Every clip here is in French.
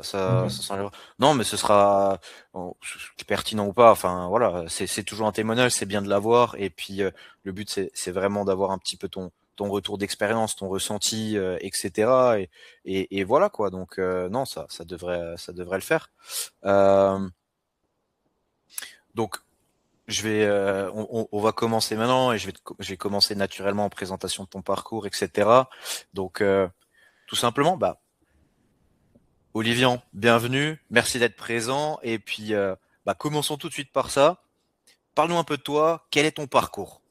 Ça s'enlèvera. Non, mais ce sera pertinent ou pas. Enfin, voilà, c'est toujours un témoignage, c'est bien de l'avoir. Et puis, le but, c'est vraiment d'avoir un petit peu ton retour d'expérience, ton ressenti, etc. Et voilà quoi. Donc, non, ça devrait le faire. Euh, donc, on va commencer maintenant et je vais commencer naturellement en présentation de ton parcours, etc. Donc, tout simplement, bah, Olivier, bienvenue, merci d'être présent. Et puis, bah, commençons tout de suite par ça. Parle-nous un peu de toi, quel est ton parcours?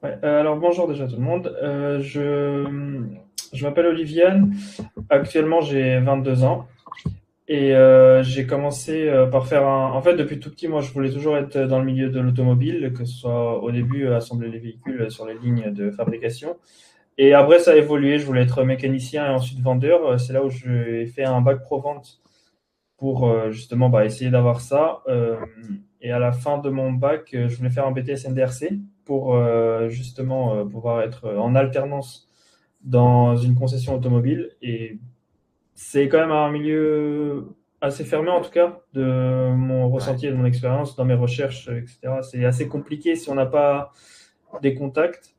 Ouais, alors bonjour déjà tout le monde. Je m'appelle Oliviane. Actuellement, j'ai 22 ans et j'ai commencé par faire un. En fait, depuis tout petit, moi, je voulais toujours être dans le milieu de l'automobile, que ce soit au début assembler les véhicules sur les lignes de fabrication. Et après, ça a évolué. Je voulais être mécanicien et ensuite vendeur. C'est là où j'ai fait un bac pro vente pour justement essayer d'avoir ça. Et à la fin de mon bac, je voulais faire un BTS NDRC pour justement pouvoir être en alternance dans une concession automobile. Et c'est quand même un milieu assez fermé, en tout cas, de mon Ouais. ressenti et de mon expérience dans mes recherches, etc. C'est assez compliqué si on n'a pas des contacts.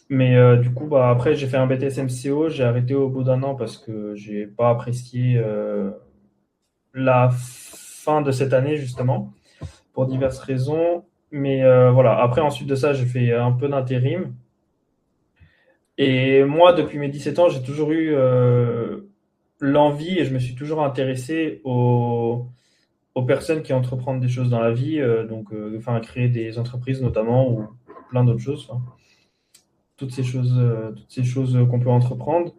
Mais du coup, après, j'ai fait un BTS MCO. J'ai arrêté au bout d'un an parce que j'ai pas apprécié la fin de cette année, justement, pour diverses raisons. Mais voilà, après, ensuite de ça, j'ai fait un peu d'intérim. Et moi, depuis mes 17 ans, j'ai toujours eu l'envie et je me suis toujours intéressé aux personnes qui entreprennent des choses dans la vie, donc enfin, créer des entreprises notamment ou plein d'autres choses. Enfin, toutes ces choses qu'on peut entreprendre.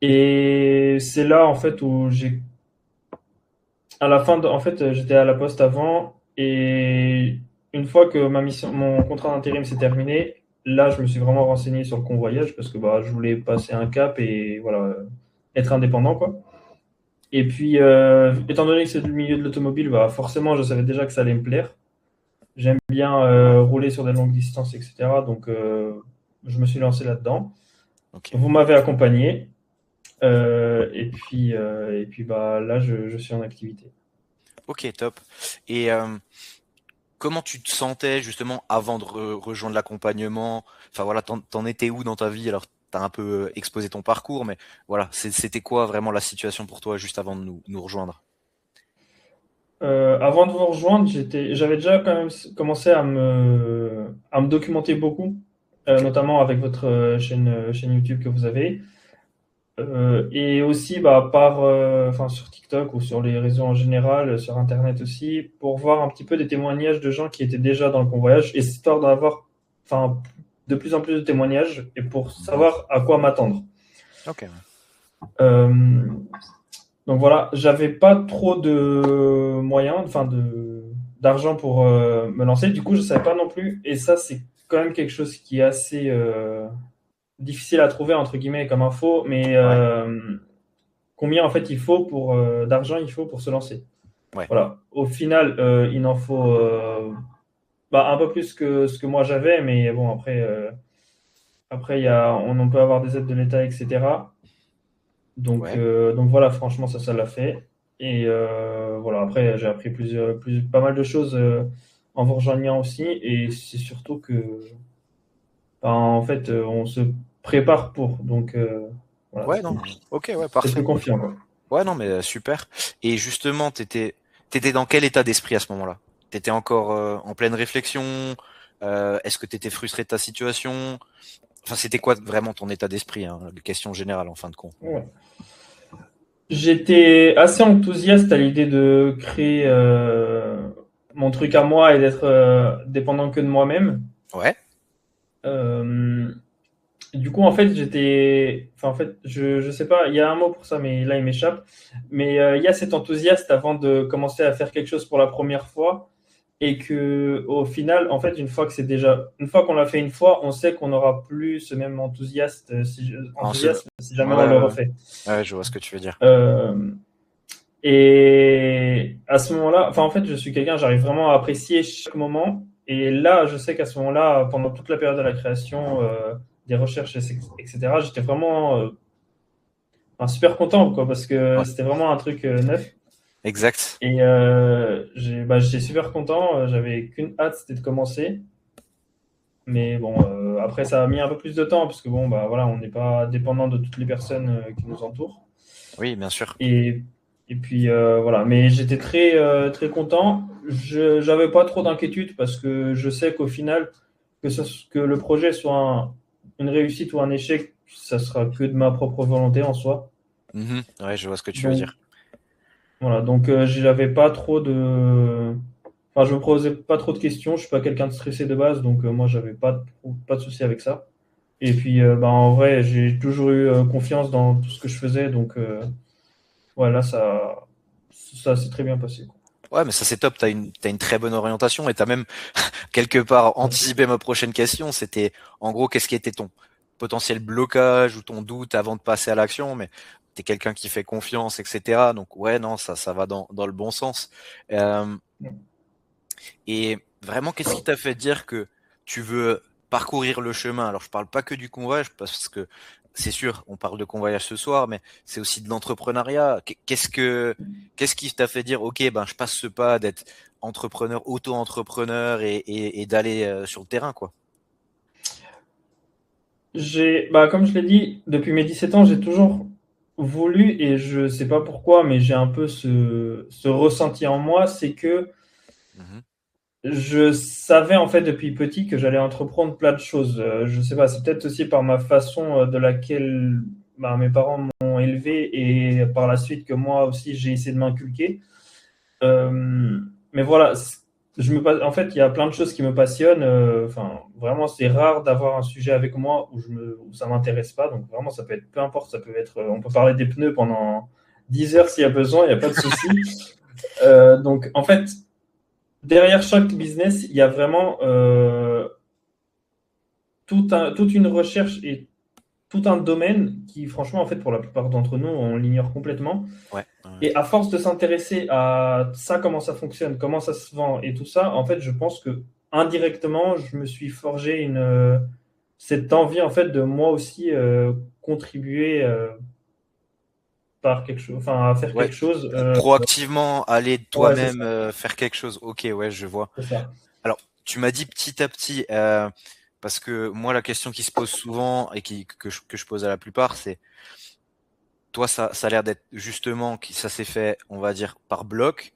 Et c'est là, en fait, où j'ai à la fin en fait, j'étais à la poste avant et une fois que mon contrat d'intérim s'est terminé, là, je me suis vraiment renseigné sur le convoyage parce que je voulais passer un cap et voilà, être indépendant, quoi. Et puis, étant donné que c'est le milieu de l'automobile, forcément, je savais déjà que ça allait me plaire. J'aime bien rouler sur des longues distances, etc. Donc, je me suis lancé là-dedans. Ok. Vous m'avez accompagné et puis là, je suis en activité. Ok, top. Et comment tu te sentais justement avant de rejoindre l'accompagnement? Enfin voilà, t'en étais où dans ta vie? Alors, t'as un peu exposé ton parcours, mais voilà, c'était quoi vraiment la situation pour toi juste avant de nous rejoindre? Avant de vous rejoindre, j'avais déjà quand même commencé à me documenter beaucoup, Ok. notamment avec votre chaîne YouTube que vous avez. Et aussi enfin, sur TikTok ou sur les réseaux en général, sur Internet aussi, pour voir un petit peu des témoignages de gens qui étaient déjà dans le convoyage, et histoire d'avoir enfin, de plus en plus de témoignages et pour Mhm. savoir à quoi m'attendre. Ok. Euh, donc voilà, j'avais pas trop de moyens, enfin d'argent pour me lancer. Du coup, je savais pas non plus. Et ça, c'est quand même quelque chose qui est assez difficile à trouver entre guillemets comme info. Mais Ouais. combien en fait il faut pour d'argent il faut pour se lancer. Ouais. Voilà. Au final, il en faut un peu plus que ce que moi j'avais, mais bon après on en peut avoir des aides de l'État, etc. Ouais. Donc voilà, franchement, ça l'a fait. Et voilà, après, j'ai appris pas mal de choses en vous rejoignant aussi. Et c'est surtout que, en fait, on se prépare pour. Donc voilà, Ouais, non. Ok, ouais, c'est parfait. plus confiant, quoi. Ouais, non, mais super. Et justement, t'étais dans quel état d'esprit à ce moment-là? T'étais encore en pleine réflexion? Est-ce que t'étais frustré de ta situation? Enfin, c'était quoi vraiment ton état d'esprit, hein, question générale en fin de compte. Ouais. J'étais assez enthousiaste à l'idée de créer mon truc à moi et d'être dépendant que de moi-même. Ouais. Euh, Du coup, en fait, Enfin, en fait, je sais pas, il y a un mot pour ça, mais là, il m'échappe. Mais il y a cet enthousiasme avant de commencer à faire quelque chose pour la première fois. Et que, au final, en fait, une fois qu'on l'a fait une fois, on sait qu'on n'aura plus ce même En ce... enthousiasme si Ouais, jamais on le ouais, ouais. refait. Ouais, je vois ce que tu veux dire. Euh, et à ce moment-là, enfin, en fait, je suis quelqu'un, j'arrive vraiment à apprécier chaque moment. Et là, je sais qu'à ce moment-là, pendant toute la période de la création, des recherches, etc., j'étais vraiment super content, quoi, parce que Ouais, c'était vraiment un truc neuf. exact. Et j'étais super content. J'avais qu'une hâte, c'était de commencer. Mais bon, après, ça a mis un peu plus de temps, parce que bon, bah voilà, on n'est pas dépendant de toutes les personnes qui nous entourent. Oui, bien sûr. Et, et puis voilà, mais j'étais très content. Je n'avais pas trop d'inquiétude parce que je sais qu'au final, que le projet soit une réussite ou un échec, ça sera que de ma propre volonté en soi. Mhm. Ouais, je vois ce que tu veux Donc dire. voilà, donc j'avais pas trop de. Enfin, je me posais pas trop de questions. Je suis pas quelqu'un de stressé de base, donc moi j'avais pas de souci avec ça. Et puis bah, en vrai, j'ai toujours eu confiance dans tout ce que je faisais, donc ouais, là ça s'est très bien passé, quoi. Ouais, mais ça c'est top, t'as une très bonne orientation et t'as même quelque part anticipé ma prochaine question. C'était en gros qu'est-ce qui était ton potentiel blocage ou ton doute avant de passer à l'action, mais t'es quelqu'un qui fait confiance, etc. Donc ouais, non, ça va dans le bon sens. Euh, et vraiment, qu'est-ce qui t'a fait dire que tu veux parcourir le chemin? Alors je parle pas que du convoyage parce que c'est sûr, on parle de convoyage ce soir, mais c'est aussi de l'entrepreneuriat. Qu'est-ce qui t'a fait dire, ok, ben je passe ce pas d'être entrepreneur, auto-entrepreneur et d'aller sur le terrain, quoi. Bah, comme je l'ai dit, depuis mes 17 ans, j'ai toujours voulu, et je sais pas pourquoi, mais j'ai un peu ce ressenti en moi, c'est que Mhm. je savais en fait depuis petit que j'allais entreprendre plein de choses. Je sais pas, c'est peut-être aussi par ma façon de laquelle bah, mes parents m'ont élevé et par la suite que moi aussi j'ai essayé de m'inculquer. Mais voilà, en fait, il y a plein de choses qui me passionnent. Enfin, vraiment, c'est rare d'avoir un sujet avec moi où ça m'intéresse pas. Donc vraiment, ça peut être peu importe. Ça peut être, on peut parler des pneus pendant 10 heures s'il y a besoin. Il n'y a pas de souci. Donc en fait, derrière chaque business, il y a vraiment toute une recherche et tout un domaine qui, franchement, en fait, pour la plupart d'entre nous, on l'ignore complètement. Ouais, ouais. Et à force de s'intéresser à ça, comment ça fonctionne, comment ça se vend et tout ça, en fait, je pense que indirectement, je me suis forgé cette envie, en fait, de moi aussi contribuer par quelque chose, enfin, à faire Ouais, quelque chose. proactivement aller Ouais, c'est toi-même ça, faire quelque chose. Ok, ouais, je vois. c'est ça. Alors, tu m'as dit petit à petit, parce que moi, la question qui se pose souvent et que je pose à la plupart, c'est, toi, ça a l'air d'être justement, ça s'est fait, on va dire, par bloc,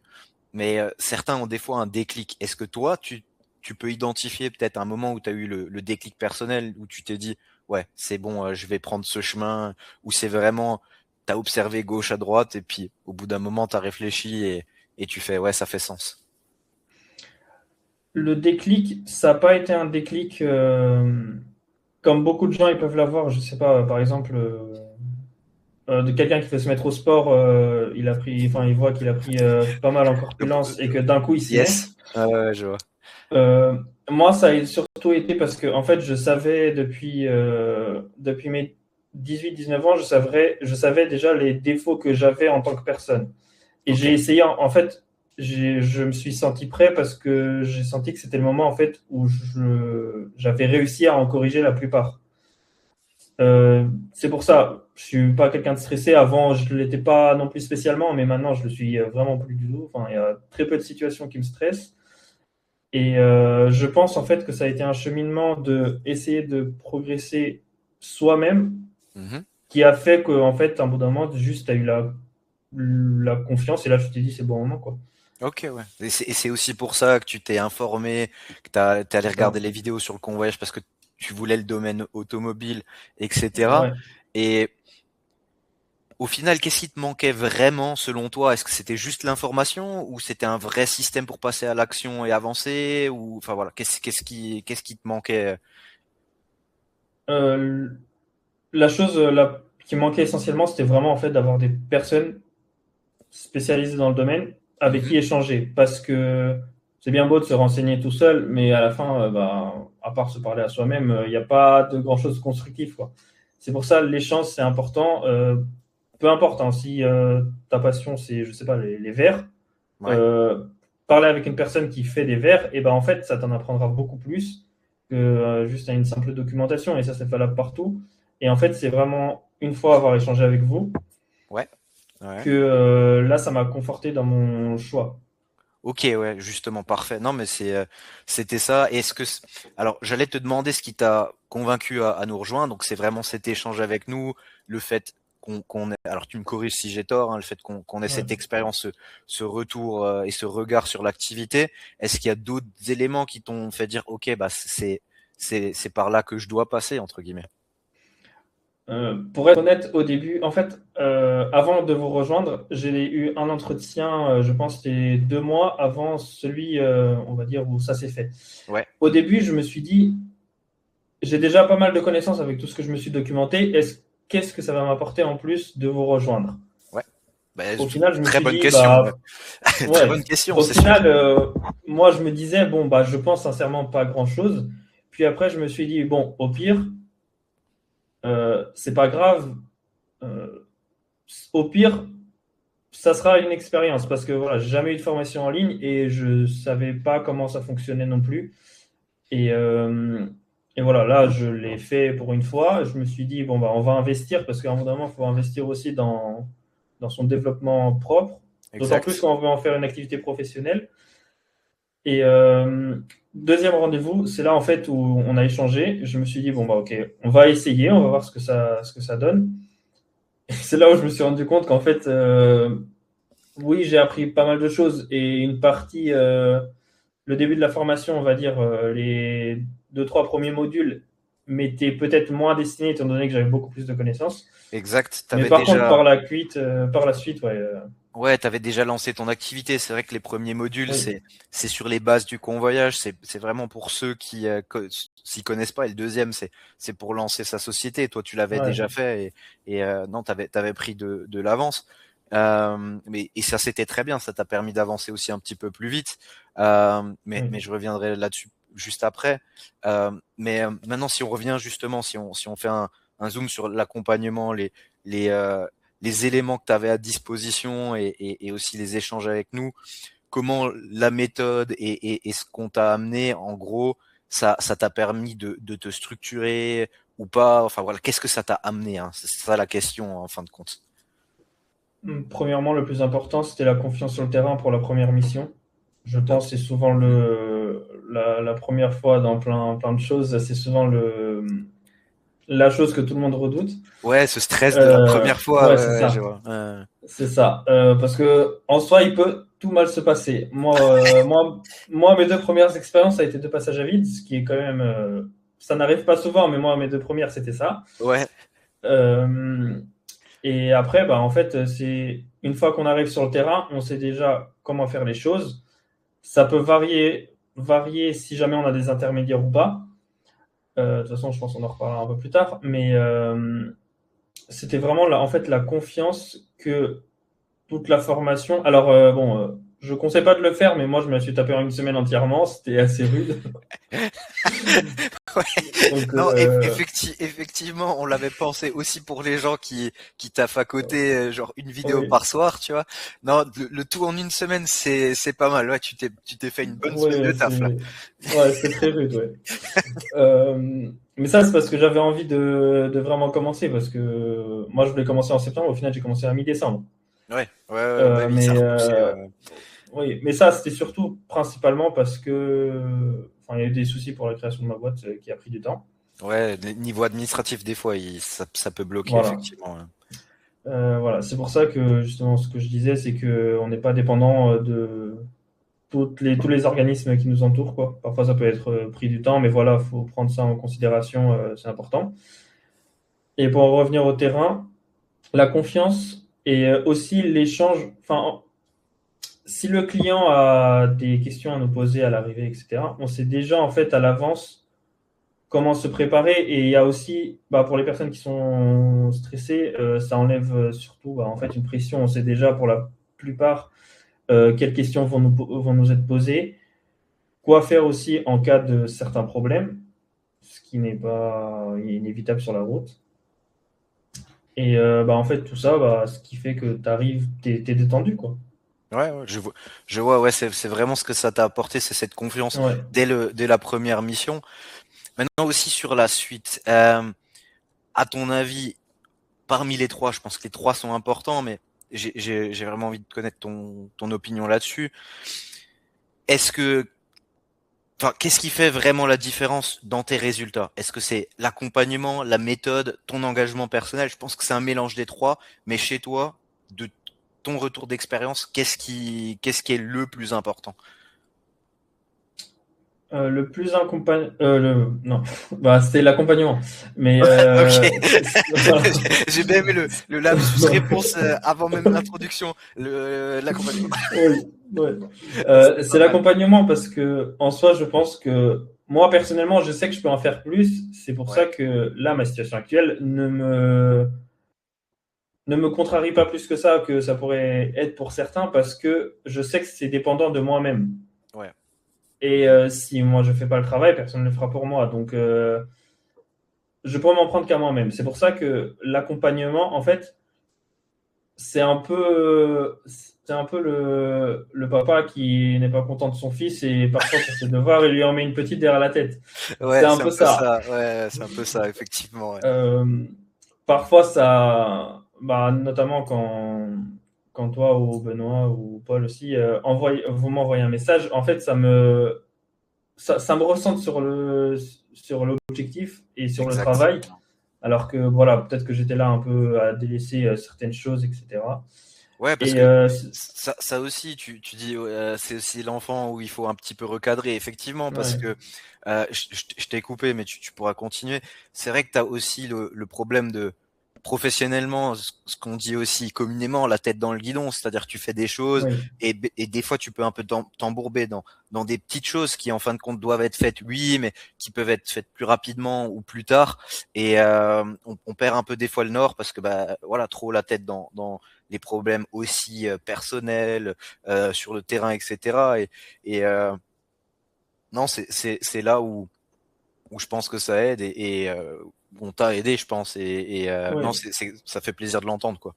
mais certains ont des fois un déclic. Est-ce que toi, tu peux identifier peut-être un moment où tu as eu le déclic personnel, où tu t'es dit, ouais, c'est bon, je vais prendre ce chemin, ou c'est vraiment, t'as observé gauche à droite, et puis au bout d'un moment, t'as réfléchi et tu fais, ouais, ça fait sens. Le déclic, ça n'a pas été un déclic comme beaucoup de gens ils peuvent l'avoir. Je sais pas, par exemple, de quelqu'un qui veut se mettre au sport, il voit qu'il a pris pas mal en Donc, corpulence et que d'un coup il s'y met. yes. Ah ouais, je vois. Euh, Moi, ça a surtout été parce que, en fait, je savais depuis mes 18-19 ans, je savais déjà les défauts que j'avais en tant que personne. Et Ok. j'ai essayé, en fait, je me suis senti prêt parce que j'ai senti que c'était le moment, en fait, où j'avais réussi à en corriger la plupart. C'est pour ça, je suis pas quelqu'un de stressé. Avant, je ne l'étais pas non plus spécialement, mais maintenant, je le suis vraiment plus du tout. Enfin, il y a très peu de situations qui me stressent. Et je pense en fait que ça a été un cheminement de essayer de progresser soi-même Mhm. qui a fait qu'en fait, à un bout d'un moment, juste tu as eu la confiance et là, tu t'es dit, c'est bon moment, quoi. Ok, ouais. Et c'est aussi pour ça que tu t'es informé, que t'es allé C'est ça. regarder les vidéos sur le convoyage parce que tu voulais le domaine automobile, etc. Ouais. Et au final, qu'est-ce qui te manquait vraiment selon toi? Est-ce que c'était juste l'information ou c'était un vrai système pour passer à l'action et avancer? Ou enfin voilà, qu'est-ce qui te manquait? Euh, la chose qui manquait essentiellement, c'était vraiment en fait d'avoir des personnes spécialisées dans le domaine avec Mhm. qui échanger. Parce que c'est bien beau de se renseigner tout seul, mais à la fin, bah, à part se parler à soi-même, il n'y a pas de grand-chose de constructif, quoi. C'est pour ça l'échange, c'est important. Peu importe hein, si ta passion, c'est, je sais pas, les verres, Ouais. euh, parler avec une personne qui fait des verres, et ben en fait, ça t'en apprendra beaucoup plus que juste à une simple documentation, et ça, c'est valable partout. Et en fait, c'est vraiment une fois avoir échangé avec vous, Ouais. Ouais. que là, ça m'a conforté dans mon choix. Ok, ouais, justement, parfait. Non, mais c'était ça. Alors, j'allais te demander ce qui t'a convaincu à nous rejoindre. Donc, c'est vraiment cet échange avec nous, le fait qu'on ait, alors tu me corriges si j'ai tort, hein, le fait qu'on ait Ouais. cette expérience, ce retour et ce regard sur l'activité. Est-ce qu'il y a d'autres éléments qui t'ont fait dire, ok, bah c'est par là que je dois passer entre guillemets. Pour être honnête, au début, en fait, avant de vous rejoindre, j'ai eu un entretien, je pense, c'était 2 mois avant celui, on va dire, où ça s'est fait. Ouais, Au début, je me suis dit, j'ai déjà pas mal de connaissances avec tout ce que je me suis documenté. Qu'est-ce que ça va m'apporter en plus de vous rejoindre? ouais. Bah, Au final, je me très suis bonne dit, question. Ouais. bah, Très ouais. bonne question, Au c'est sûr. final, moi, je me disais, bon, bah, je pense sincèrement pas grand-chose. Puis après, je me suis dit, bon, au pire, c'est pas grave. Euh, Au pire, ça sera une expérience parce que voilà, j'ai jamais eu de formation en ligne et je savais pas comment ça fonctionnait non plus. Et, euh, et voilà, là, je l'ai fait pour une fois. Je me suis dit, bon, bah, on va investir parce qu'à un moment, il faut investir aussi dans son développement propre, d'autant plus Exact. quand on veut en faire une activité professionnelle. Et deuxième rendez-vous, c'est là en fait où on a échangé. Je me suis dit, bon, bah, ok, on va essayer, on va voir ce que ça donne. Et c'est là où je me suis rendu compte qu'en fait, oui, j'ai appris pas mal de choses et une partie, le début de la formation, on va dire, les 2, 3 premiers modules m'étaient peut-être moins destinés étant donné que j'avais beaucoup plus de connaissances. Exact. Mais T'avais par contre, déjà. par la suite, ouais, Ouais, t'avais déjà lancé ton activité. C'est vrai que les premiers modules, oui, c'est sur les bases du convoyage. C'est vraiment pour ceux qui s'y connaissent pas. Et le deuxième, c'est pour lancer sa société. Toi, tu l'avais ouais, déjà fait et non, t'avais pris de l'avance. Mais et ça c'était très bien. Ça t'a permis d'avancer aussi un petit peu plus vite. Mais oui. je reviendrai là-dessus juste après. Mais maintenant, si on revient justement, si on fait un zoom sur l'accompagnement, les les éléments que tu avais à disposition et aussi les échanges avec nous, comment la méthode et ce qu'on t'a amené, en gros, ça t'a permis de te structurer ou pas, enfin voilà, qu'est-ce que ça t'a amené, hein, c'est ça la question en fin de compte. Premièrement, le plus important, c'était la confiance sur le terrain pour la première mission. Je Ok. pense que c'est souvent Mhm. la première fois dans plein de choses, c'est souvent la chose que tout le monde redoute. Ouais, ce stress de la première fois, Ouais, ouais, c'est ouais, je ça. vois. C'est ça. Parce que en soi, il peut tout mal se passer. Moi, mes 2 premières expériences, ça a été 2 passages à vide, ce qui est quand même. Ça n'arrive pas souvent, mais moi, mes 2 premières, c'était ça. Ouais, Euh, et après, bah, en fait, c'est une fois qu'on arrive sur le terrain, on sait déjà comment faire les choses. Ça peut varier si jamais on a des intermédiaires ou pas. De toute façon, je pense qu'on en reparlera un peu plus tard. Mais c'était vraiment en fait, la confiance que toute la formation. Alors, bon, je ne conseille pas de le faire, mais moi, je me suis tapé en une semaine entièrement. C'était assez rude. ouais. Donc, Non, effectivement, on l'avait pensé aussi pour les gens qui taffent à côté, genre une vidéo oui, par soir, tu vois. Non, le tout en une semaine, c'est pas mal. Ouais, tu t'es fait une bonne semaine de ouais, taf là. c'était très rude, ouais. Mais ça, c'est parce que j'avais envie de vraiment commencer, parce que moi, je voulais commencer en septembre. Au final, j'ai commencé à mi-décembre. Ouais, ouais, ouais, bah oui, ça Mais repoussait. Ouais. oui, mais ça, c'était surtout principalement parce que, enfin, il y a eu des soucis pour la création de ma boîte qui a pris du temps. Ouais, niveau administratif, des fois, ça peut bloquer Voilà. effectivement. Ouais. Voilà, c'est pour ça que justement ce que je disais, c'est que on n'est pas dépendant de tous les organismes qui nous entourent, quoi. Parfois, ça peut être pris du temps, mais voilà, faut prendre ça en considération, c'est important. Et pour en revenir au terrain, la confiance et aussi l'échange. Enfin, si le client a des questions à nous poser à l'arrivée, etc., on sait déjà en fait à l'avance comment se préparer. Et il y a aussi, bah, pour les personnes qui sont stressées, ça enlève surtout bah, en fait une pression. On sait déjà pour la plupart quelles questions vont nous être posées, quoi faire aussi en cas de certains problèmes, ce qui n'est pas inévitable sur la route. Et bah, en fait, tout ça, bah, ce qui fait que tu arrives, t'es détendu, quoi. Ouais, ouais, je vois, ouais, c'est vraiment ce que ça t'a apporté, c'est cette confiance Ouais. dès la première mission. Maintenant aussi sur la suite, à ton avis, parmi les trois, je pense que les trois sont importants, mais j'ai vraiment envie de connaître ton opinion là-dessus. Est-ce que, enfin, qu'est-ce qui fait vraiment la différence dans tes résultats? Est-ce que c'est l'accompagnement, la méthode, ton engagement personnel? Je pense que c'est un mélange des trois, mais chez toi, de ton retour d'expérience, qu'est-ce qui est le plus important? Le plus accompagn non, bah, c'était l'accompagnement. Mais Ok. voilà. J'ai bien aimé le lapsus réponse avant même l'introduction, l'accompagnement. Oui, ouais. C'est C'est pas mal. l'accompagnement parce que en soi, je pense que moi personnellement, je sais que je peux en faire plus. C'est pour ça Ouais, que là, ma situation actuelle ne me contrarie pas plus que ça pourrait être pour certains, parce que je sais que c'est dépendant de moi-même. ouais, Et si moi je fais pas le travail, personne ne le fera pour moi. Donc je pourrais m'en prendre qu'à moi-même. C'est pour ça que l'accompagnement, en fait, c'est un peu le papa qui n'est pas content de son fils et parfois pour ses devoirs, il lui en met une petite derrière la tête. C'est ouais, un c'est un peu peu ça. ça. Ouais, c'est un peu ça, effectivement. Ouais, Euh, Parfois, ça, bah, notamment quand toi ou Benoît ou Paul aussi vous m'envoyez un message, en fait, ça me ressente sur l'objectif et sur le exact. travail, alors que voilà, peut-être que j'étais là un peu à délaisser certaines choses, etc. Ouais, parce Et que ça aussi, tu dis, c'est aussi l'enfant où il faut un petit peu recadrer, effectivement, parce ouais, que je t'ai coupé, mais tu pourras continuer. C'est vrai que tu as aussi le problème de professionnellement, ce qu'on dit aussi communément, la tête dans le guidon, c'est-à-dire tu fais des choses oui, et des fois tu peux un peu t'embourber dans des petites choses qui en fin de compte doivent être faites, oui, mais qui peuvent être faites plus rapidement ou plus tard. Et on perd un peu des fois le nord parce que bah voilà, trop la tête dans les problèmes aussi personnels sur le terrain, etc. Et non, c'est là où je pense que ça aide et on t'a aidé, je pense. Et non, oui. ça fait plaisir de l'entendre, quoi.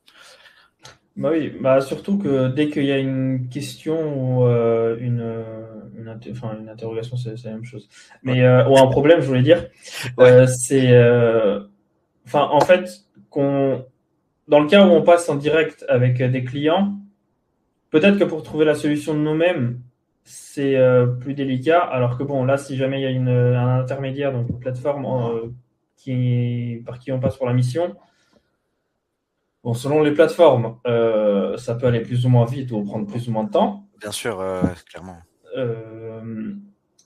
Bah oui, bah surtout que dès qu'il y a une question ou une interrogation, c'est la même chose. Ouais. Mais ou un problème, je voulais dire, Ouais. c'est, enfin, en fait, dans le cas où on passe en direct avec des clients, peut-être que pour trouver la solution de nous-mêmes, c'est plus délicat. Alors que bon, là, si jamais il y a un intermédiaire, donc une plateforme par qui on passe pour la mission, bon, selon les plateformes, ça peut aller plus ou moins vite ou prendre plus ou moins de temps. Bien sûr, clairement. Euh,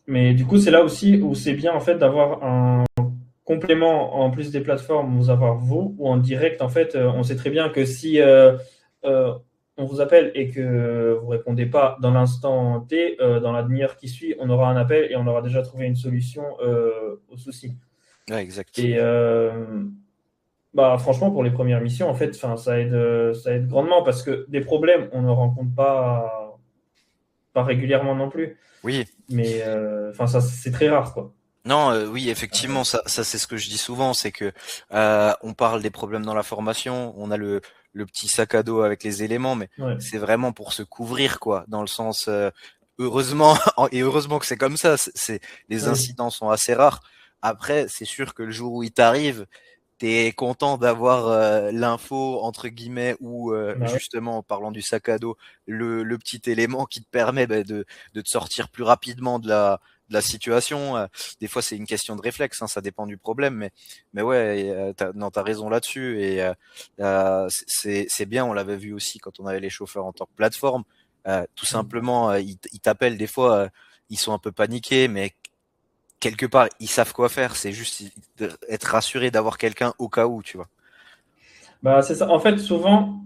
mais du coup, c'est là aussi où c'est bien en fait d'avoir un complément en plus des plateformes, vous avoir vous ou en direct. En fait, on sait très bien que si euh, on vous appelle et que vous répondez pas dans l'instant T, dans la demi-heure qui suit, on aura un appel et on aura déjà trouvé une solution au souci. Ouais, exact. Et bah, franchement, pour les premières missions, en fait, ça aide grandement parce que des problèmes, on ne rencontre pas régulièrement non plus. Oui. Mais enfin, ça, c'est très rare, quoi. Non, oui, effectivement, ça c'est ce que je dis souvent, c'est que on parle des problèmes dans la formation, on a le petit sac à dos avec les éléments, mais Ouais, c'est vraiment pour se couvrir, quoi, dans le sens heureusement et heureusement que c'est comme ça. Les oui, incidents sont assez rares. Après, c'est sûr que le jour où il t'arrive, t'es content d'avoir l'info entre guillemets ou bah ouais, justement en parlant du sac à dos, le petit élément qui te permet bah, de te sortir plus rapidement de la situation. Des fois, c'est une question de réflexe, hein, ça dépend du problème, mais ouais, non, t'as raison là-dessus et c'est bien. On l'avait vu aussi quand on avait les chauffeurs en tant que plateforme. Tout simplement, ils t'appellent des fois, ils sont un peu paniqués, mais quelque part, ils savent quoi faire. C'est juste être rassuré d'avoir quelqu'un au cas où, tu vois. bah c'est ça. En fait, souvent,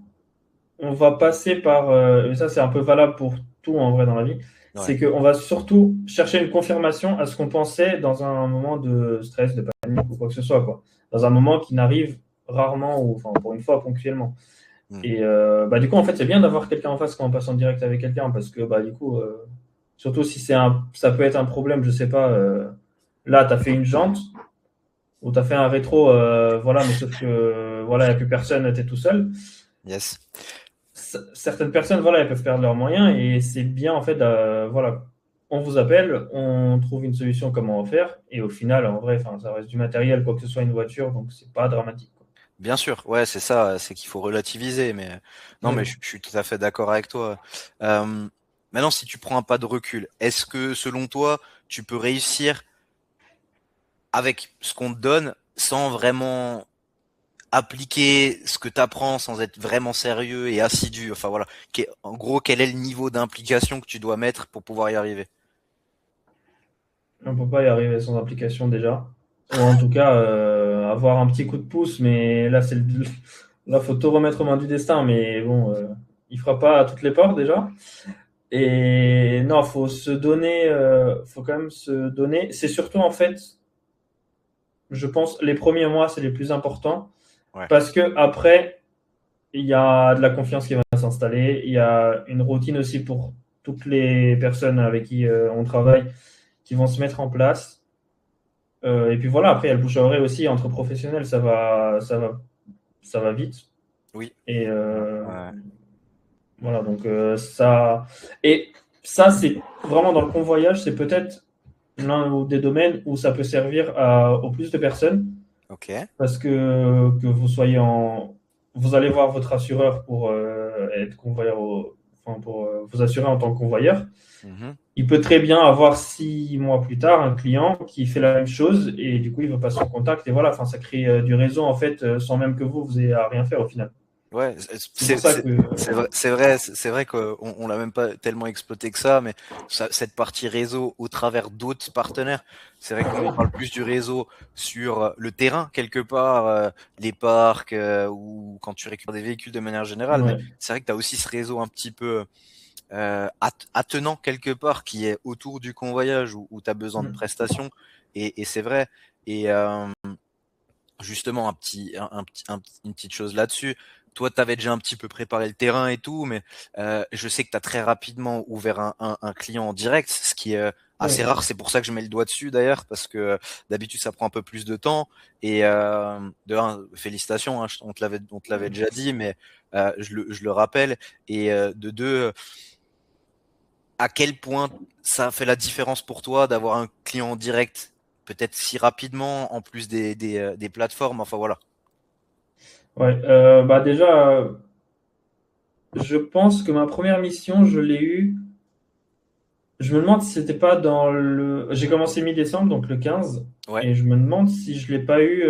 on va passer par, et ça c'est un peu valable pour tout en vrai dans la vie, Ouais, c'est qu'on va surtout chercher une confirmation à ce qu'on pensait dans un moment de stress, de panique ou quoi que ce soit, quoi. Dans un moment qui n'arrive rarement, ou enfin pour une fois ponctuellement. mm, Et bah du coup, en fait, c'est bien d'avoir quelqu'un en face quand on passe en direct avec quelqu'un, parce que bah du coup, surtout si ça peut être un problème, je sais pas, là, tu as fait une jante, ou tu as fait un rétro, voilà, mais sauf que voilà, il n'y a plus personne, tu es tout seul. yes. Certaines personnes, voilà, elles peuvent perdre leurs moyens et c'est bien en fait, voilà, on vous appelle, on trouve une solution comment en faire et au final, en vrai, enfin, ça reste du matériel, quoi que ce soit une voiture, donc c'est pas dramatique, quoi. Bien sûr, ouais, c'est ça, c'est qu'il faut relativiser, mais non, mais Oui. je suis tout à fait d'accord avec toi. Euh, Maintenant, si tu prends un pas de recul, est-ce que selon toi, tu peux réussir avec ce qu'on te donne sans vraiment appliquer ce que tu apprends, sans être vraiment sérieux et assidu? Enfin voilà, en gros, quel est le niveau d'implication que tu dois mettre pour pouvoir y arriver? On peut pas y arriver sans application déjà. Ou en tout cas, avoir un petit coup de pouce, mais là, là, faut tout remettre aux mains du destin. Mais bon, il fera pas à toutes les portes déjà. Et non, faut se donner, faut quand même se donner. C'est surtout en fait, je pense, les premiers mois, c'est les plus importants Ouais. parce que après, il y a de la confiance qui va s'installer. Il y a une routine aussi pour toutes les personnes avec qui on travaille qui vont se mettre en place. Et puis voilà, après, il y a le bouche à oreille aussi entre professionnels, ça va vite. Oui. Et Ouais. voilà, donc ça. Et ça, c'est vraiment dans le convoyage, c'est peut-être l'un des domaines où ça peut servir au plus de personnes Ok. parce que vous soyez en. Vous allez voir votre assureur pour être convoyeur, enfin pour vous assurer en tant que convoyeur. Mhm. Il peut très bien avoir 6 mois plus tard un client qui fait la même chose et du coup il veut passer en contact et voilà, enfin ça crée du réseau en fait sans même que vous ayez à rien faire au final. Ouais, C'est pour ça que c'est vrai qu'on on l'a même pas tellement exploité que ça, mais cette partie réseau au travers d'autres partenaires, c'est vrai que nous oui, on parle plus du réseau sur le terrain quelque part, les parcs ou quand tu récupères des véhicules de manière générale, mais ouais, c'est vrai que tu as aussi ce réseau un petit peu attenant quelque part qui est autour du convoyage où tu as besoin de mm, prestations et c'est vrai. Et justement une petite chose là-dessus. Toi, tu avais déjà un petit peu préparé le terrain et tout, mais je sais que tu as très rapidement ouvert un client en direct, ce qui est assez ouais, rare. C'est pour ça que je mets le doigt dessus d'ailleurs, parce que d'habitude ça prend un peu plus de temps. Et de un, félicitations, hein, on te l'avait déjà dit, mais je le rappelle. Et de deux, à quel point ça fait la différence pour toi d'avoir un client en direct, peut-être si rapidement, en plus des plateformes. Enfin voilà. ouais. Bah déjà, je pense que ma première mission, je l'ai eue. Je me demande si c'était pas dans le. J'ai commencé mi-décembre, donc le 15, Ouais. et je me demande si je l'ai pas eu